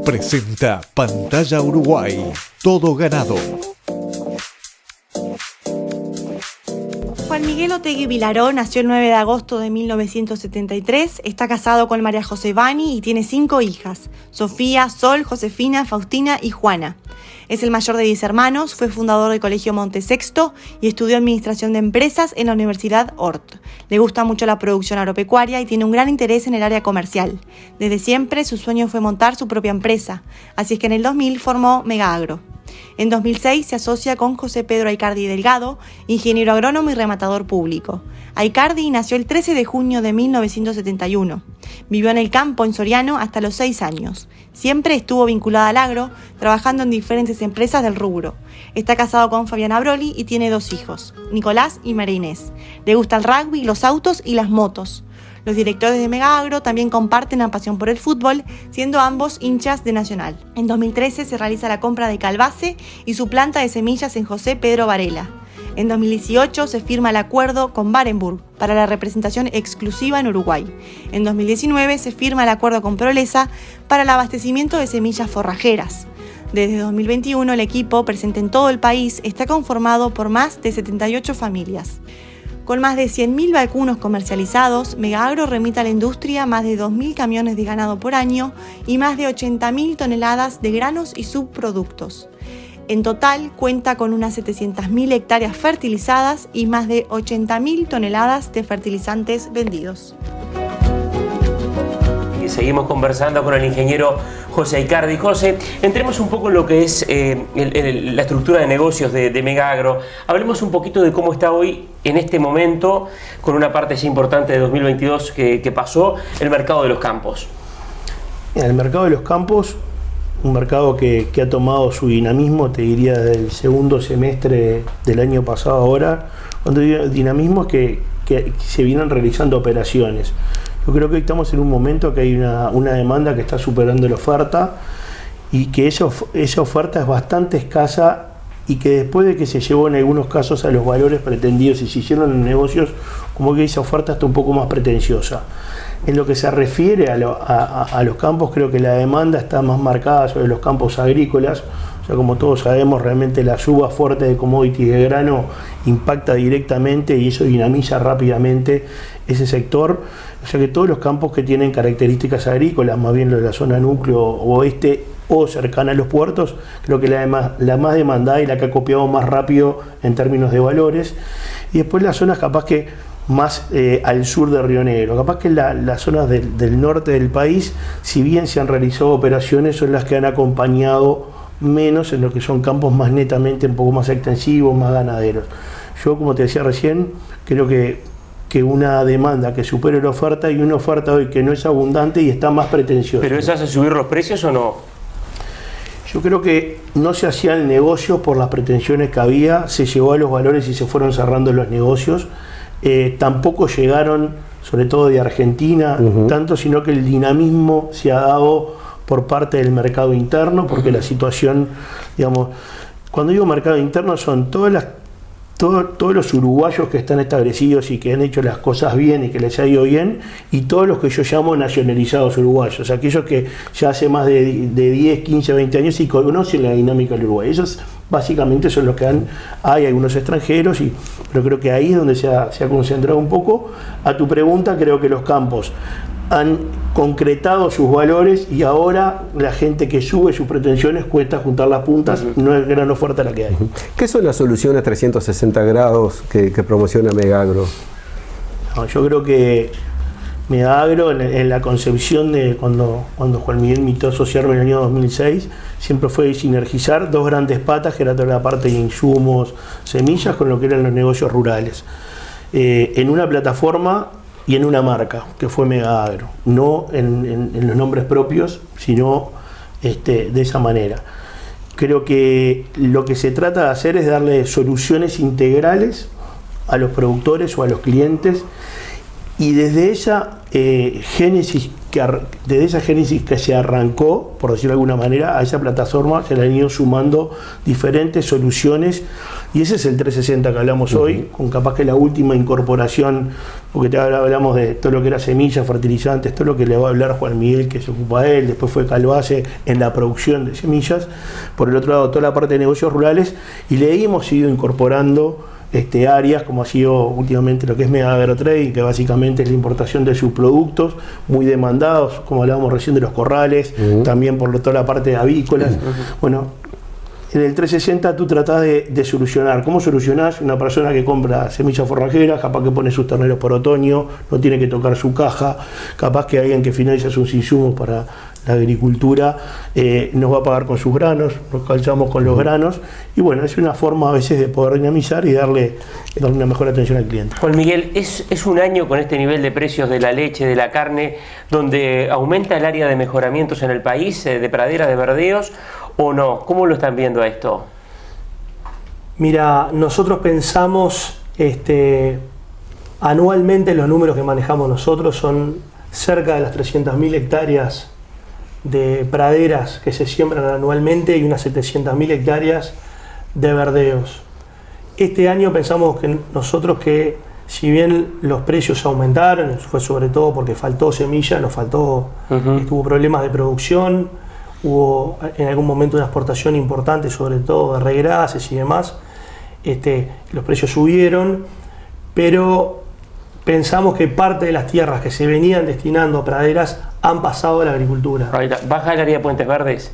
Presenta Pantalla Uruguay. Todo ganado. Juan, Juan Miguel Otegui Vilaró nació el 9 de agosto de 1973, está casado con María José Bani y tiene 5 hijas, Sofía, Sol, Josefina, Faustina y Juana. Es el mayor de 10 hermanos, fue fundador del Colegio Montesexto y estudió Administración de Empresas en la Universidad Ort. Le gusta mucho la producción agropecuaria y tiene un gran interés en el área comercial. Desde siempre su sueño fue montar su propia empresa, así es que en el 2000 formó Megagro. En 2006 se asocia con José Pedro Aicardi Delgado, ingeniero agrónomo y rematador público. Aicardi nació el 13 de junio de 1971. Vivió en el campo en Soriano hasta los 6 años. Siempre estuvo vinculada al agro, trabajando en diferentes empresas del rubro. Está casado con Fabiana Broli y tiene 2 hijos, Nicolás y María Inés. Le gusta el rugby, los autos y las motos. Los directores de Megagro también comparten la pasión por el fútbol, siendo ambos hinchas de Nacional. En 2013 se realiza la compra de Calvace y su planta de semillas en José Pedro Varela. En 2018 se firma el acuerdo con Barenburg para la representación exclusiva en Uruguay. En 2019 se firma el acuerdo con Prolesa para el abastecimiento de semillas forrajeras. Desde 2021 el equipo, presente en todo el país, está conformado por más de 78 familias. Con más de 100.000 vacunos comercializados, Megagro remite a la industria más de 2.000 camiones de ganado por año y más de 80.000 toneladas de granos y subproductos. En total, cuenta con unas 700.000 hectáreas fertilizadas y más de 80.000 toneladas de fertilizantes vendidos. Y seguimos conversando con el ingeniero José Aicardi. José, entremos un poco en lo que es la estructura de negocios de Megagro. Hablemos un poquito de cómo está hoy, en este momento, con una parte ya importante de 2022 que pasó, el mercado de los campos. El mercado de los campos, un mercado que ha tomado su dinamismo, te diría, desde el segundo semestre del año pasado ahora. Cuando digo dinamismo es que se vienen realizando operaciones. Yo creo que hoy estamos en un momento que hay una demanda que está superando la oferta y que esa oferta es bastante escasa y que después de que se llevó en algunos casos a los valores pretendidos y se hicieron en negocios, como que esa oferta está un poco más pretenciosa. En lo que se refiere a los campos, creo que la demanda está más marcada sobre los campos agrícolas. O sea, como todos sabemos, realmente la suba fuerte de commodities de grano impacta directamente y eso dinamiza rápidamente ese sector. O sea que todos los campos que tienen características agrícolas, más bien los de la zona núcleo oeste o cercana a los puertos, creo que la más demandada y la que ha copiado más rápido en términos de valores. Y después las zonas capaz que más al sur de Río Negro. Capaz que las zonas del norte del país, si bien se han realizado operaciones, son las que han acompañado menos en lo que son campos más netamente un poco más extensivos, más ganaderos. Yo, como te decía recién, creo que una demanda que supere la oferta y una oferta hoy que no es abundante y está más pretenciosa. ¿Pero eso hace subir los precios o no? Yo creo que no se hacía el negocio por las pretensiones que había, se llegó a los valores y se fueron cerrando los negocios. Tampoco llegaron, sobre todo de Argentina, tanto, sino que el dinamismo se ha dado por parte del mercado interno, porque la situación, digamos, cuando digo mercado interno son todos los uruguayos que están establecidos y que han hecho las cosas bien y que les ha ido bien, y todos los que yo llamo nacionalizados uruguayos, aquellos que ya hace más de 10, 15, 20 años y conocen la dinámica del Uruguay. Esos básicamente son los que hay algunos extranjeros, pero creo que ahí es donde se ha concentrado un poco. A tu pregunta, creo que los campos han concretado sus valores y ahora la gente que sube sus pretensiones cuesta juntar las puntas, no es gran oferta la que hay. ¿Qué son las soluciones 360 grados que promociona Megagro? No, yo creo que Megagro, en la concepción de cuando Juan Miguel me invitó a asociarme en el año 2006, siempre fue sinergizar dos grandes patas, que era toda la parte de insumos, semillas, con lo que eran los negocios rurales. En una plataforma y en una marca, que fue Megagro, no en los nombres propios, sino de esa manera. Creo que lo que se trata de hacer es darle soluciones integrales a los productores o a los clientes, y desde esa génesis que se arrancó, por decirlo de alguna manera, a esa plataforma se le han ido sumando diferentes soluciones, y ese es el 360 que hablamos hoy, con capaz que la última incorporación, porque hablamos de todo lo que era semillas, fertilizantes, todo lo que le va a hablar Juan Miguel, que se ocupa de él, después fue Calvace en la producción de semillas, por el otro lado toda la parte de negocios rurales, y le hemos ido incorporando áreas, como ha sido últimamente lo que es Megagro Trading, que básicamente es la importación de sus productos, muy demandados, como hablábamos recién de los corrales, también por toda la parte de avícolas. Bueno, en el 360 tú tratás de solucionar. ¿Cómo solucionás? Una persona que compra semillas forrajeras, capaz que pone sus terneros por otoño, no tiene que tocar su caja, capaz que alguien que finaliza sus insumos para la agricultura nos va a pagar con sus granos, nos calzamos con los granos, y bueno, es una forma a veces de poder dinamizar y darle una mejor atención al cliente. Juan Miguel, ¿es un año con este nivel de precios de la leche, de la carne, donde aumenta el área de mejoramientos en el país, de praderas, de verdeos, o no? ¿Cómo lo están viendo a esto? Mira, nosotros pensamos, anualmente los números que manejamos nosotros son cerca de las 300.000 hectáreas de praderas que se siembran anualmente y unas 700.000 hectáreas de verdeos. Este año pensamos que nosotros que si bien los precios aumentaron, fue sobre todo porque faltó semilla, tuvo problemas de producción, hubo en algún momento una exportación importante, sobre todo de regrases y demás, los precios subieron, pero pensamos que parte de las tierras que se venían destinando a praderas han pasado a la agricultura. ¿Baja el área de Puentes Verdes?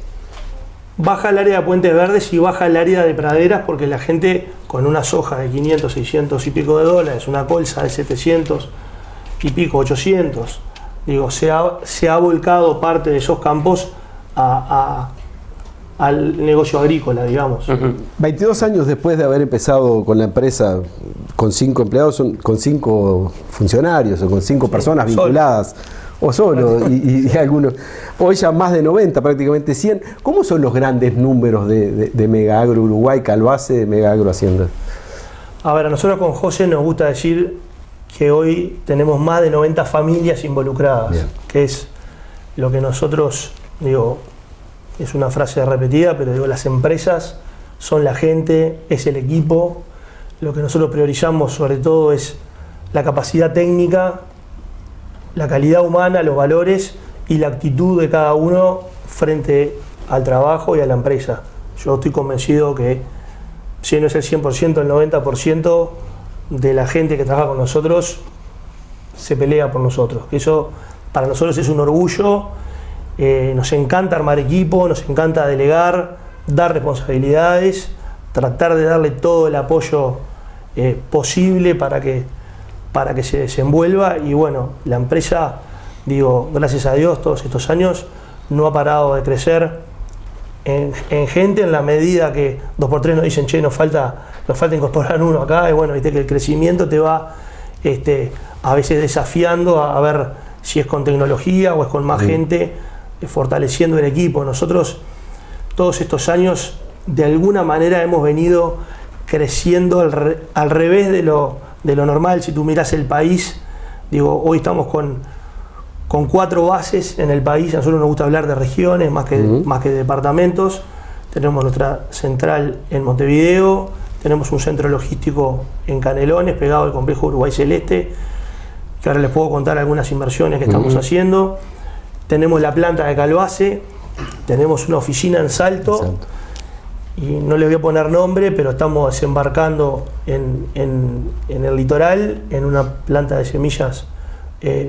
Baja el área de Puentes Verdes y baja el área de praderas porque la gente con una soja de 500, 600 y pico de dólares, una colza de 700 y pico, 800, se ha volcado parte de esos campos al negocio agrícola, digamos. 22 años después de haber empezado con la empresa, con 5 empleados, con 5 funcionarios o con 5 personas vinculadas, o solo, y algunos, hoy ya más de 90, prácticamente 100. ¿Cómo son los grandes números de Megagro Uruguay, Calvace, Megagro Hacienda? A ver, a nosotros con José nos gusta decir que hoy tenemos más de 90 familias involucradas. Bien. Que es lo que nosotros, es una frase repetida, pero las empresas son la gente, es el equipo. Lo que nosotros priorizamos sobre todo es la capacidad técnica, la calidad humana, los valores y la actitud de cada uno frente al trabajo y a la empresa. Yo estoy convencido que si no es el 100%, el 90% de la gente que trabaja con nosotros se pelea por nosotros. Eso para nosotros es un orgullo. Nos encanta armar equipo, nos encanta delegar, dar responsabilidades, tratar de darle todo el apoyo posible para que se desenvuelva. Y bueno, la empresa, gracias a Dios, todos estos años no ha parado de crecer en gente, en la medida que 2x3 nos dicen, nos falta incorporar uno acá, y bueno, viste que el crecimiento te va a veces desafiando a ver si es con tecnología o es con más gente, fortaleciendo el equipo. Nosotros todos estos años de alguna manera hemos venido creciendo al revés de lo normal. Si tú miras el país, hoy estamos con 4 bases en el país. A nosotros nos gusta hablar de regiones más que de departamentos. Tenemos nuestra central en Montevideo, tenemos un centro logístico en Canelones, pegado al complejo Uruguay Celeste, que ahora les puedo contar algunas inversiones que estamos haciendo. Tenemos la planta de Calvace, tenemos una oficina en Salto, y no les voy a poner nombre, pero estamos desembarcando en el litoral, en una planta de semillas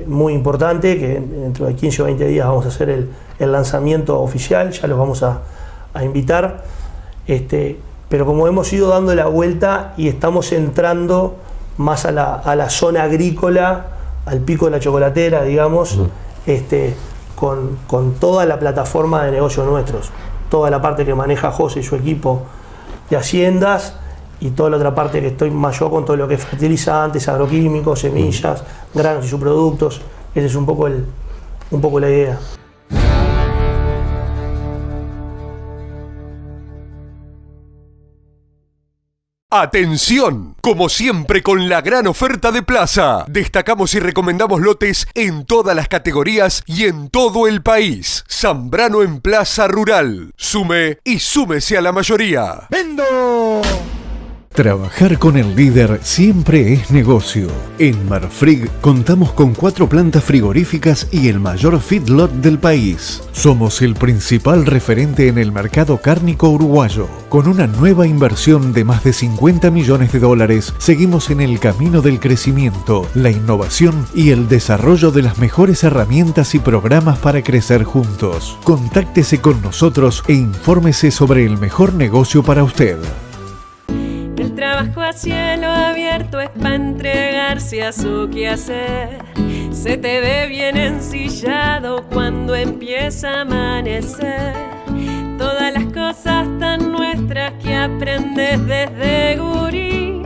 muy importante, que dentro de 15 o 20 días vamos a hacer el lanzamiento oficial, ya los vamos a invitar. Pero como hemos ido dando la vuelta y estamos entrando más a la zona agrícola, al pico de la chocolatera, digamos, con toda la plataforma de negocios nuestros, toda la parte que maneja José y su equipo de haciendas, y toda la otra parte que estoy más yo con todo lo que es fertilizantes, agroquímicos, semillas, granos y subproductos. Esa es un poco la idea. ¡Atención! Como siempre con la gran oferta de Plaza, destacamos y recomendamos lotes en todas las categorías y en todo el país. Zambrano en Plaza Rural. Sume y súmese a la mayoría. ¡Vendo! Trabajar con el líder siempre es negocio. En Marfrig contamos con 4 plantas frigoríficas y el mayor feedlot del país. Somos el principal referente en el mercado cárnico uruguayo. Con una nueva inversión de más de $50 millones, seguimos en el camino del crecimiento, la innovación y el desarrollo de las mejores herramientas y programas para crecer juntos. Contáctese con nosotros e infórmese sobre el mejor negocio para usted. El trabajo a cielo abierto es para entregarse a su quehacer. Se te ve bien ensillado cuando empieza a amanecer. Todas las cosas tan nuestras que aprendes desde gurí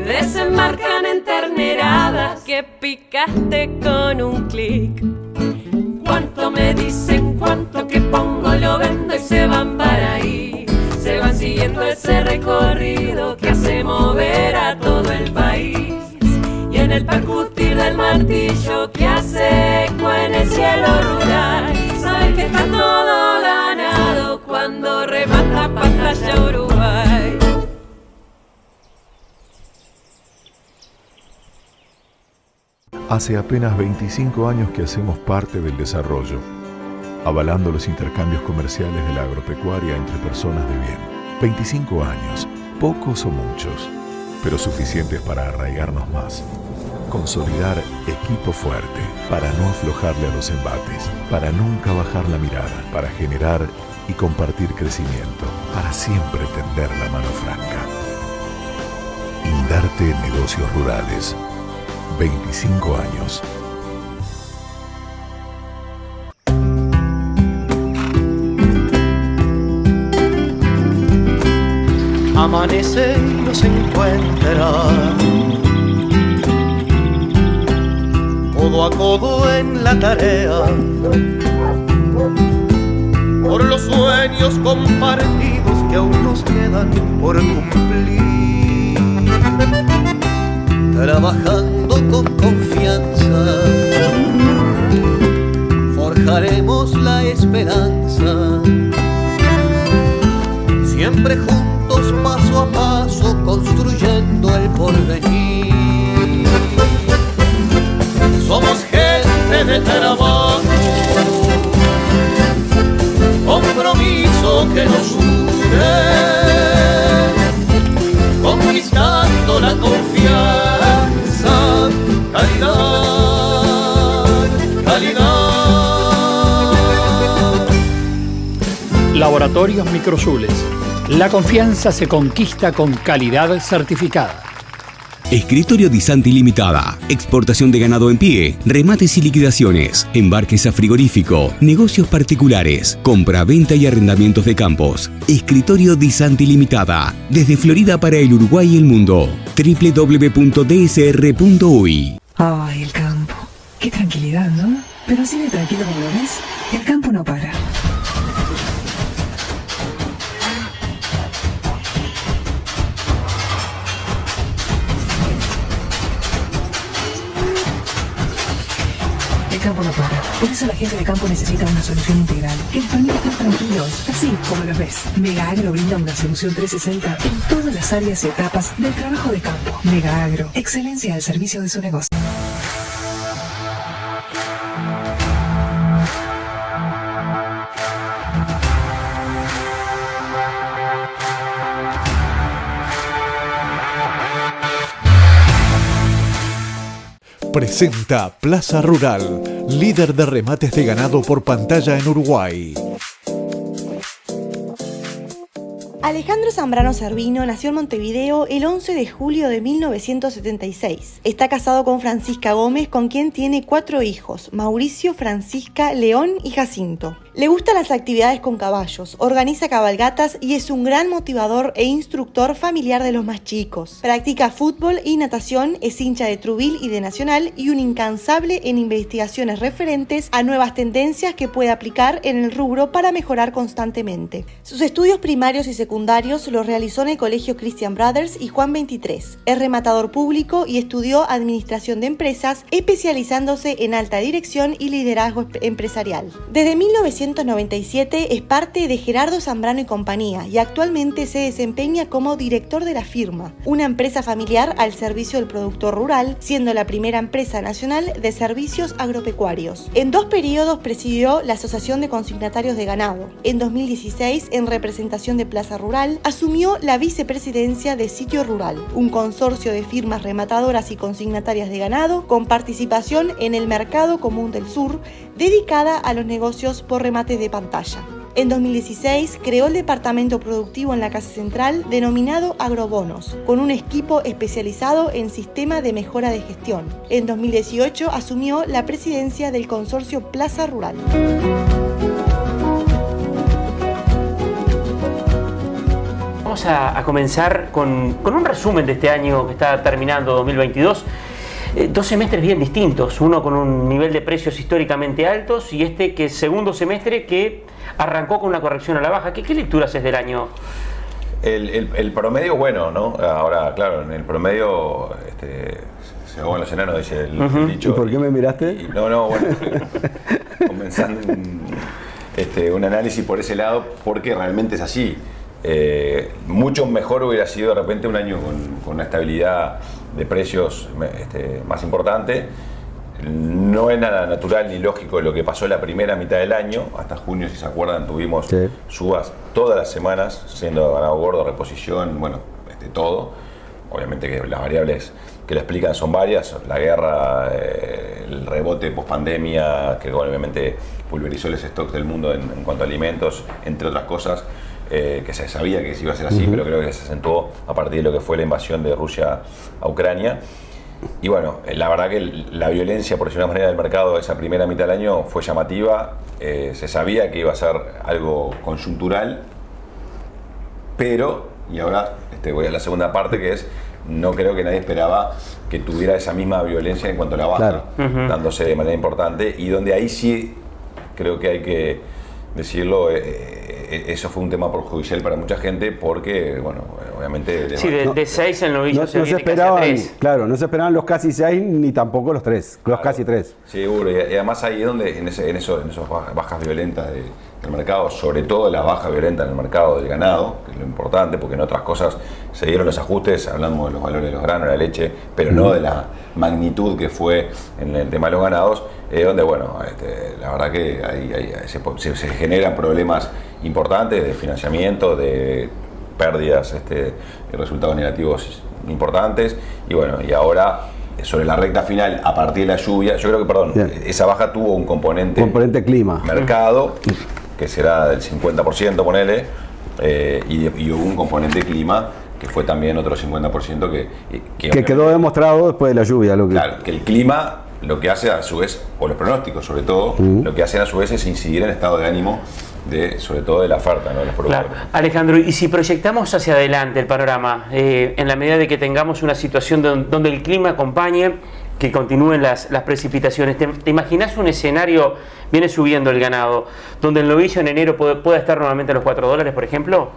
desembarcan en terneradas que picaste con un clic. Cuánto me dicen, cuánto que pongo lo vendo y se van para ahí. Se van siguiendo ese recorrido que hace mover a todo el país. Y en el percutir del martillo que hace eco en el cielo rural, sabes que está todo ganado cuando remata pantalla Uruguay. Hace apenas 25 años que hacemos parte del desarrollo, avalando los intercambios comerciales de la agropecuaria entre personas de bien. 25 años, pocos o muchos, pero suficientes para arraigarnos más. Consolidar equipo fuerte, para no aflojarle a los embates, para nunca bajar la mirada, para generar y compartir crecimiento, para siempre tender la mano franca. Indarte Negocios Rurales. 25 años. Amanece y nos encuentra codo a codo en la tarea por los sueños compartidos que aún nos quedan por cumplir. Trabajando con confianza, forjaremos la esperanza, siempre juntos paso a paso construyendo el porvenir. Somos gente de trabajo, compromiso que nos une, conquistando la confianza. Laboratorios Microzules. La confianza se conquista con calidad certificada. Escritorio Disanti Limitada. Exportación de ganado en pie, remates y liquidaciones, embarques a frigorífico, negocios particulares, compra, venta y arrendamientos de campos. Escritorio Disanti Limitada. Desde Florida para el Uruguay y el mundo. www.dsr.uy. Ay, el campo. Qué tranquilidad, ¿no? Pero así de tranquilo como lo ves, el campo no para. El campo no para. Por eso la gente de campo necesita una solución integral que les permita estar tranquilos, así como los ves. Mega Agro brinda una solución 360 en todas las áreas y etapas del trabajo de campo. Mega Agro, excelencia al servicio de su negocio. Presenta Plaza Rural, líder de remates de ganado por pantalla en Uruguay. Alejandro Zambrano Cervino nació en Montevideo el 11 de julio de 1976. Está casado con Francisca Gómez, con quien tiene 4 hijos: Mauricio, Francisca, León y Jacinto. Le gustan las actividades con caballos, organiza cabalgatas y es un gran motivador e instructor familiar de los más chicos. Practica fútbol y natación, es hincha de Trubil y de Nacional y un incansable en investigaciones referentes a nuevas tendencias que puede aplicar en el rubro para mejorar constantemente. Sus estudios primarios y secundarios secundarios los realizó en el Colegio Christian Brothers y Juan 23. Es rematador público y estudió Administración de Empresas, especializándose en alta dirección y liderazgo empresarial. Desde 1997 es parte de Gerardo Zambrano y Compañía y actualmente se desempeña como director de la firma, una empresa familiar al servicio del productor rural, siendo la primera empresa nacional de servicios agropecuarios. En 2 periodos presidió la Asociación de Consignatarios de Ganado. En 2016, en representación de Plaza Rural, asumió la vicepresidencia de Sitio Rural, un consorcio de firmas rematadoras y consignatarias de ganado con participación en el Mercado Común del Sur, dedicada a los negocios por remates de pantalla. En 2016 creó el departamento productivo en la Casa Central denominado Agrobonos, con un equipo especializado en sistema de mejora de gestión. En 2018 asumió la presidencia del consorcio Plaza Rural. Vamos a comenzar con un resumen de este año que está terminando, 2022. 2 semestres bien distintos, uno con un nivel de precios históricamente altos y este que es segundo semestre que arrancó con una corrección a la baja. ¿Qué lectura haces del año? El promedio, bueno, ¿no? Ahora, claro, en el promedio se ahogan los enanos, dice el dicho. ¿Y por qué me miraste? Bueno, comenzando un análisis por ese lado, porque realmente es así. Mucho mejor hubiera sido de repente un año con una estabilidad de precios más importante. No es nada natural ni lógico lo que pasó la primera mitad del año. Hasta junio, si se acuerdan, tuvimos subas todas las semanas, siendo ganado gordo, reposición, todo. Obviamente que las variables que lo explican son varias. La guerra, el rebote post-pandemia, que obviamente pulverizó los stocks del mundo en cuanto a alimentos, entre otras cosas. Que se sabía que iba a ser así, pero creo que se acentuó a partir de lo que fue la invasión de Rusia a Ucrania. Y bueno, la verdad que la violencia, por decirlo de una manera, del mercado esa primera mitad del año fue llamativa. Se sabía que iba a ser algo coyuntural, pero, y ahora voy a la segunda parte, que es, no creo que nadie esperaba que tuviera esa misma violencia en cuanto a la baja, dándose de manera importante, y donde ahí sí creo que hay que decirlo, eso fue un tema perjudicial para mucha gente porque, obviamente... Sí, de 6 el novillo no se esperaban, claro, no se esperaban los casi 6 ni tampoco los 3, los casi 3. Seguro, y además ahí es donde, en esas bajas violentas del mercado, sobre todo la baja violenta en el mercado del ganado, que es lo importante, porque en otras cosas se dieron los ajustes, hablamos de los valores de los granos, de la leche, pero no de la magnitud que fue en el tema de los ganados, donde, la verdad que ahí se generan problemas importantes de financiamiento, de pérdidas y resultados negativos importantes, y ahora sobre la recta final, a partir de la lluvia, yo creo que, esa baja tuvo un componente clima, mercado, que será del 50%, ponele, y hubo un componente clima, que fue también otro 50% que quedó demostrado después de la lluvia. Claro, que el clima lo que hace a su vez, o los pronósticos sobre todo, lo que hacen a su vez es incidir en el estado de ánimo sobre todo de la oferta, ¿no? De los productores. Claro. Alejandro, y si proyectamos hacia adelante el panorama, en la medida de que tengamos una situación donde el clima acompañe, que continúen las precipitaciones, ¿te imaginas un escenario, viene subiendo el ganado, donde el novillo en enero pueda estar nuevamente a los $4, por ejemplo?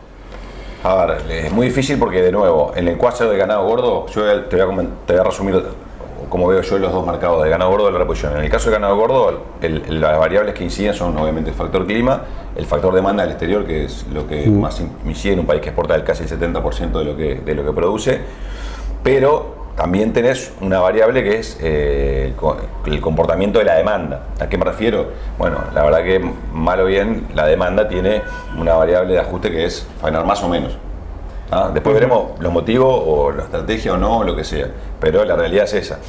A ver, es muy difícil porque, de nuevo, en el cuadro de ganado gordo, yo te voy a resumir como veo yo los dos mercados de ganado gordo y la reposición. En el caso de ganado gordo, las variables que inciden son obviamente el factor clima, el factor demanda del exterior, que es lo que más incide en un país que exporta casi el 70% de lo que produce, pero también tenés una variable que es el comportamiento de la demanda. ¿A qué me refiero? Bueno, la verdad que mal o bien la demanda tiene una variable de ajuste que es frenar más o menos. Después veremos los motivos o la estrategia o no, o lo que sea, pero la realidad es esa.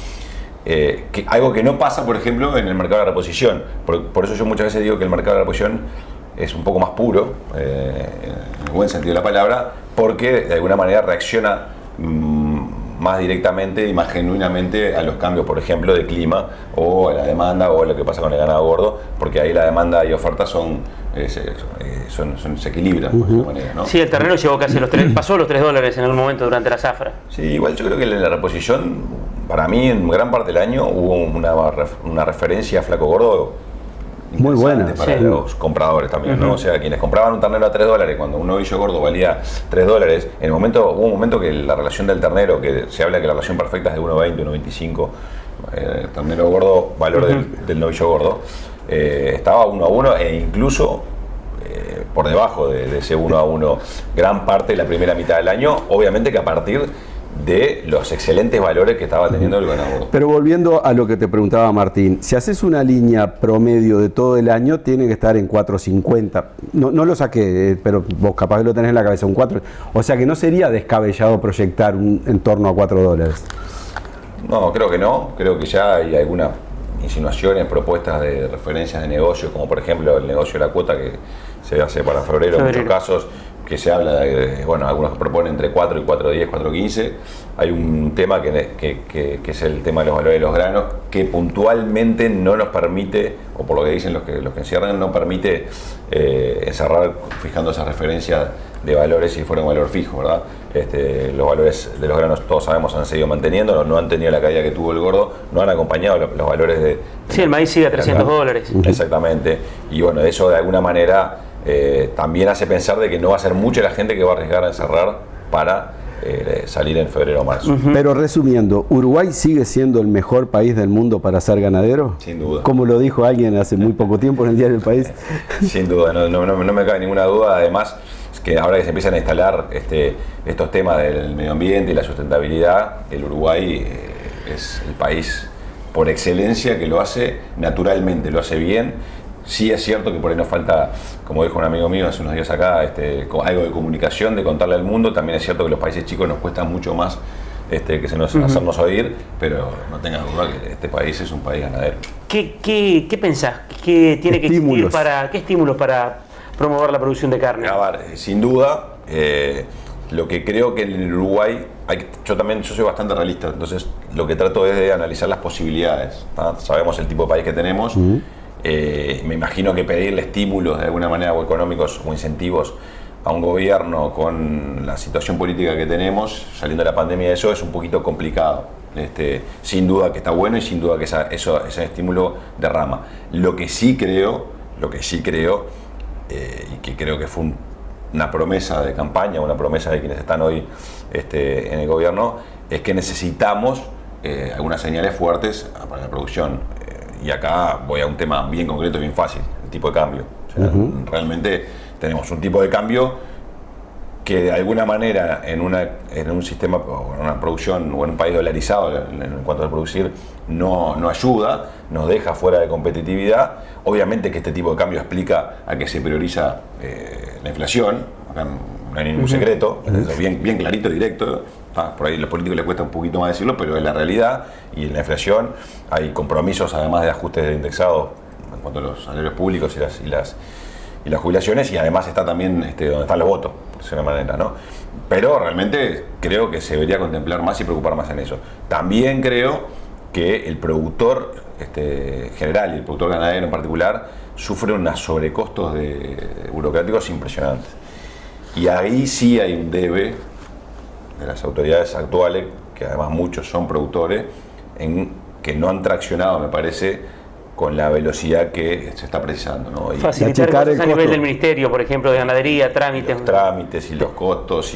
Algo que no pasa, por ejemplo, en el mercado de reposición. Por eso yo muchas veces digo que el mercado de reposición es un poco más puro, en el buen sentido de la palabra, porque de alguna manera reacciona más directamente y más genuinamente a los cambios, por ejemplo, de clima o a la demanda o a lo que pasa con el ganado gordo, porque ahí la demanda y oferta se equilibran de alguna manera, ¿no? Sí, el terreno llegó casi pasó los $3 en algún momento durante la zafra. Sí, igual yo creo que en la reposición, para mí, en gran parte del año hubo una referencia a flaco gordo Muy buena, para sí. los compradores también, ¿no? O sea, quienes compraban un ternero a $3, cuando un novillo gordo valía $3, hubo un momento que la relación del ternero, que se habla que la relación perfecta es de 1.20, 1.25, ternero gordo, valor del novillo gordo, estaba 1-1 e incluso por debajo de ese 1-1 gran parte de la primera mitad del año, obviamente que a partir de los excelentes valores que estaba teniendo el ganado gordo. Pero volviendo a lo que te preguntaba Martín, si haces una línea promedio de todo el año, tiene que estar en 4.50. No lo saqué, pero vos capaz que lo tenés en la cabeza, un 4. O sea que no sería descabellado proyectar en torno a $4. No, creo que no. Creo que ya hay algunas insinuaciones, propuestas de referencias de negocio, como por ejemplo el negocio de la cuota que se hace para febrero. En muchos casos, que se habla de, bueno, algunos proponen entre 4 y 4.10, 4.15. Hay un tema que es el tema de los valores de los granos, que puntualmente no nos permite, o por lo que dicen los que encierran, no permite encerrar fijando esa referencia de valores si fuera un valor fijo, ¿verdad? Los valores de los granos, todos sabemos, han seguido manteniendo, no han tenido la caída que tuvo el gordo, no han acompañado los valores de... Sí, el maíz sigue a $300. Exactamente. Y bueno, eso de alguna manera también hace pensar de que no va a ser mucha la gente que va a arriesgar a encerrar para salir en febrero o marzo. Pero resumiendo, ¿Uruguay sigue siendo el mejor país del mundo para ser ganadero? Sin duda. Como lo dijo alguien hace muy poco tiempo en el diario El País. Sin duda, no me cabe ninguna duda. Además, es que ahora que se empiezan a instalar estos temas del medio ambiente y la sustentabilidad, el Uruguay es el país por excelencia que lo hace naturalmente, lo hace bien. Sí es cierto que por ahí nos falta, como dijo un amigo mío hace unos días acá, algo de comunicación, de contarle al mundo. También es cierto que los países chicos nos cuesta mucho más que hacernos oír, pero no tengas duda que este país es un país ganadero. ¿Qué pensás? ¿Qué tiene que existir qué estímulos para promover la producción de carne? A ver, sin duda, lo que creo que en el Uruguay, yo soy bastante realista, entonces lo que trato es de analizar las posibilidades, ¿tá? Sabemos el tipo de país que tenemos. Me imagino que pedirle estímulos de alguna manera, o económicos o incentivos a un gobierno con la situación política que tenemos, saliendo de la pandemia, eso es un poquito complicado. Sin duda que está bueno y sin duda que ese estímulo derrama. Lo que sí creo, y que creo que fue una promesa de campaña, una promesa de quienes están hoy en el gobierno, es que necesitamos algunas señales fuertes para la producción. Y acá voy a un tema bien concreto y bien fácil, el tipo de cambio. O sea, realmente tenemos un tipo de cambio que de alguna manera en un sistema, o en una producción o en un país dolarizado en cuanto a producir no ayuda, nos deja fuera de competitividad. Obviamente que este tipo de cambio explica a que se prioriza la inflación, acá no hay ningún secreto, es bien clarito, directo. Por ahí a los políticos les cuesta un poquito más decirlo, pero es la realidad. Y en la inflación hay compromisos, además de ajustes indexados en cuanto a los salarios públicos y las jubilaciones, y además está también donde están los votos, por decirlo de una manera, ¿no? Pero realmente creo que se debería contemplar más y preocupar más en eso. También creo que el productor general y el productor ganadero en particular sufre unos sobrecostos burocráticos impresionantes. Y ahí sí hay un debe de las autoridades actuales, que además muchos son productores, que no han traccionado, me parece, con la velocidad que se está precisando, ¿no? Y facilitar cosas a nivel del ministerio, por ejemplo, de ganadería, trámites. Los trámites y los costos,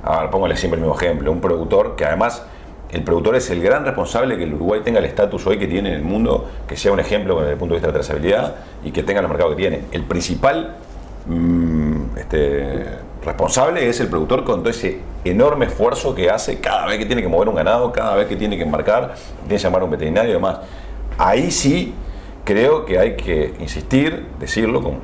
a ver, póngale siempre el mismo ejemplo, un productor que además, el productor es el gran responsable que el Uruguay tenga el estatus hoy que tiene en el mundo, que sea un ejemplo desde el punto de vista de la trazabilidad y que tenga los mercados que tiene. El principal responsable es el productor, con todo ese enorme esfuerzo que hace cada vez que tiene que mover un ganado, cada vez que tiene que embarcar, tiene que llamar a un veterinario y demás. Ahí sí creo que hay que insistir, decirlo, como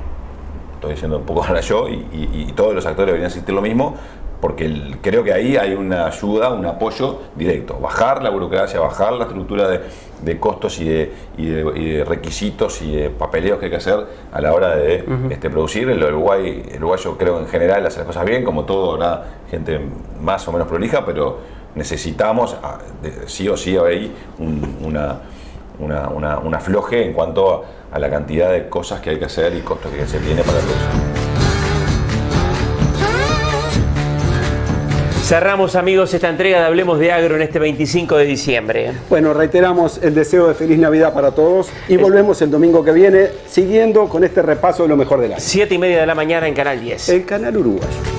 estoy diciendo un poco ahora yo, y todos los actores deberían insistir lo mismo, porque creo que ahí hay una ayuda, un apoyo directo. Bajar la burocracia, bajar la estructura de costos y de requisitos y de papeleos que hay que hacer a la hora de producir. El uruguayo creo en general hace las cosas bien, como todo, ¿verdad? Gente más o menos prolija, pero necesitamos sí o sí ahí un afloje en cuanto a la cantidad de cosas que hay que hacer y costos que se tiene para la producción. Cerramos, amigos, esta entrega de Hablemos de Agro en este 25 de diciembre. Bueno, reiteramos el deseo de feliz Navidad para todos y volvemos el domingo que viene siguiendo con este repaso de lo mejor del año. 7:30 de la mañana en Canal 10. El canal uruguayo.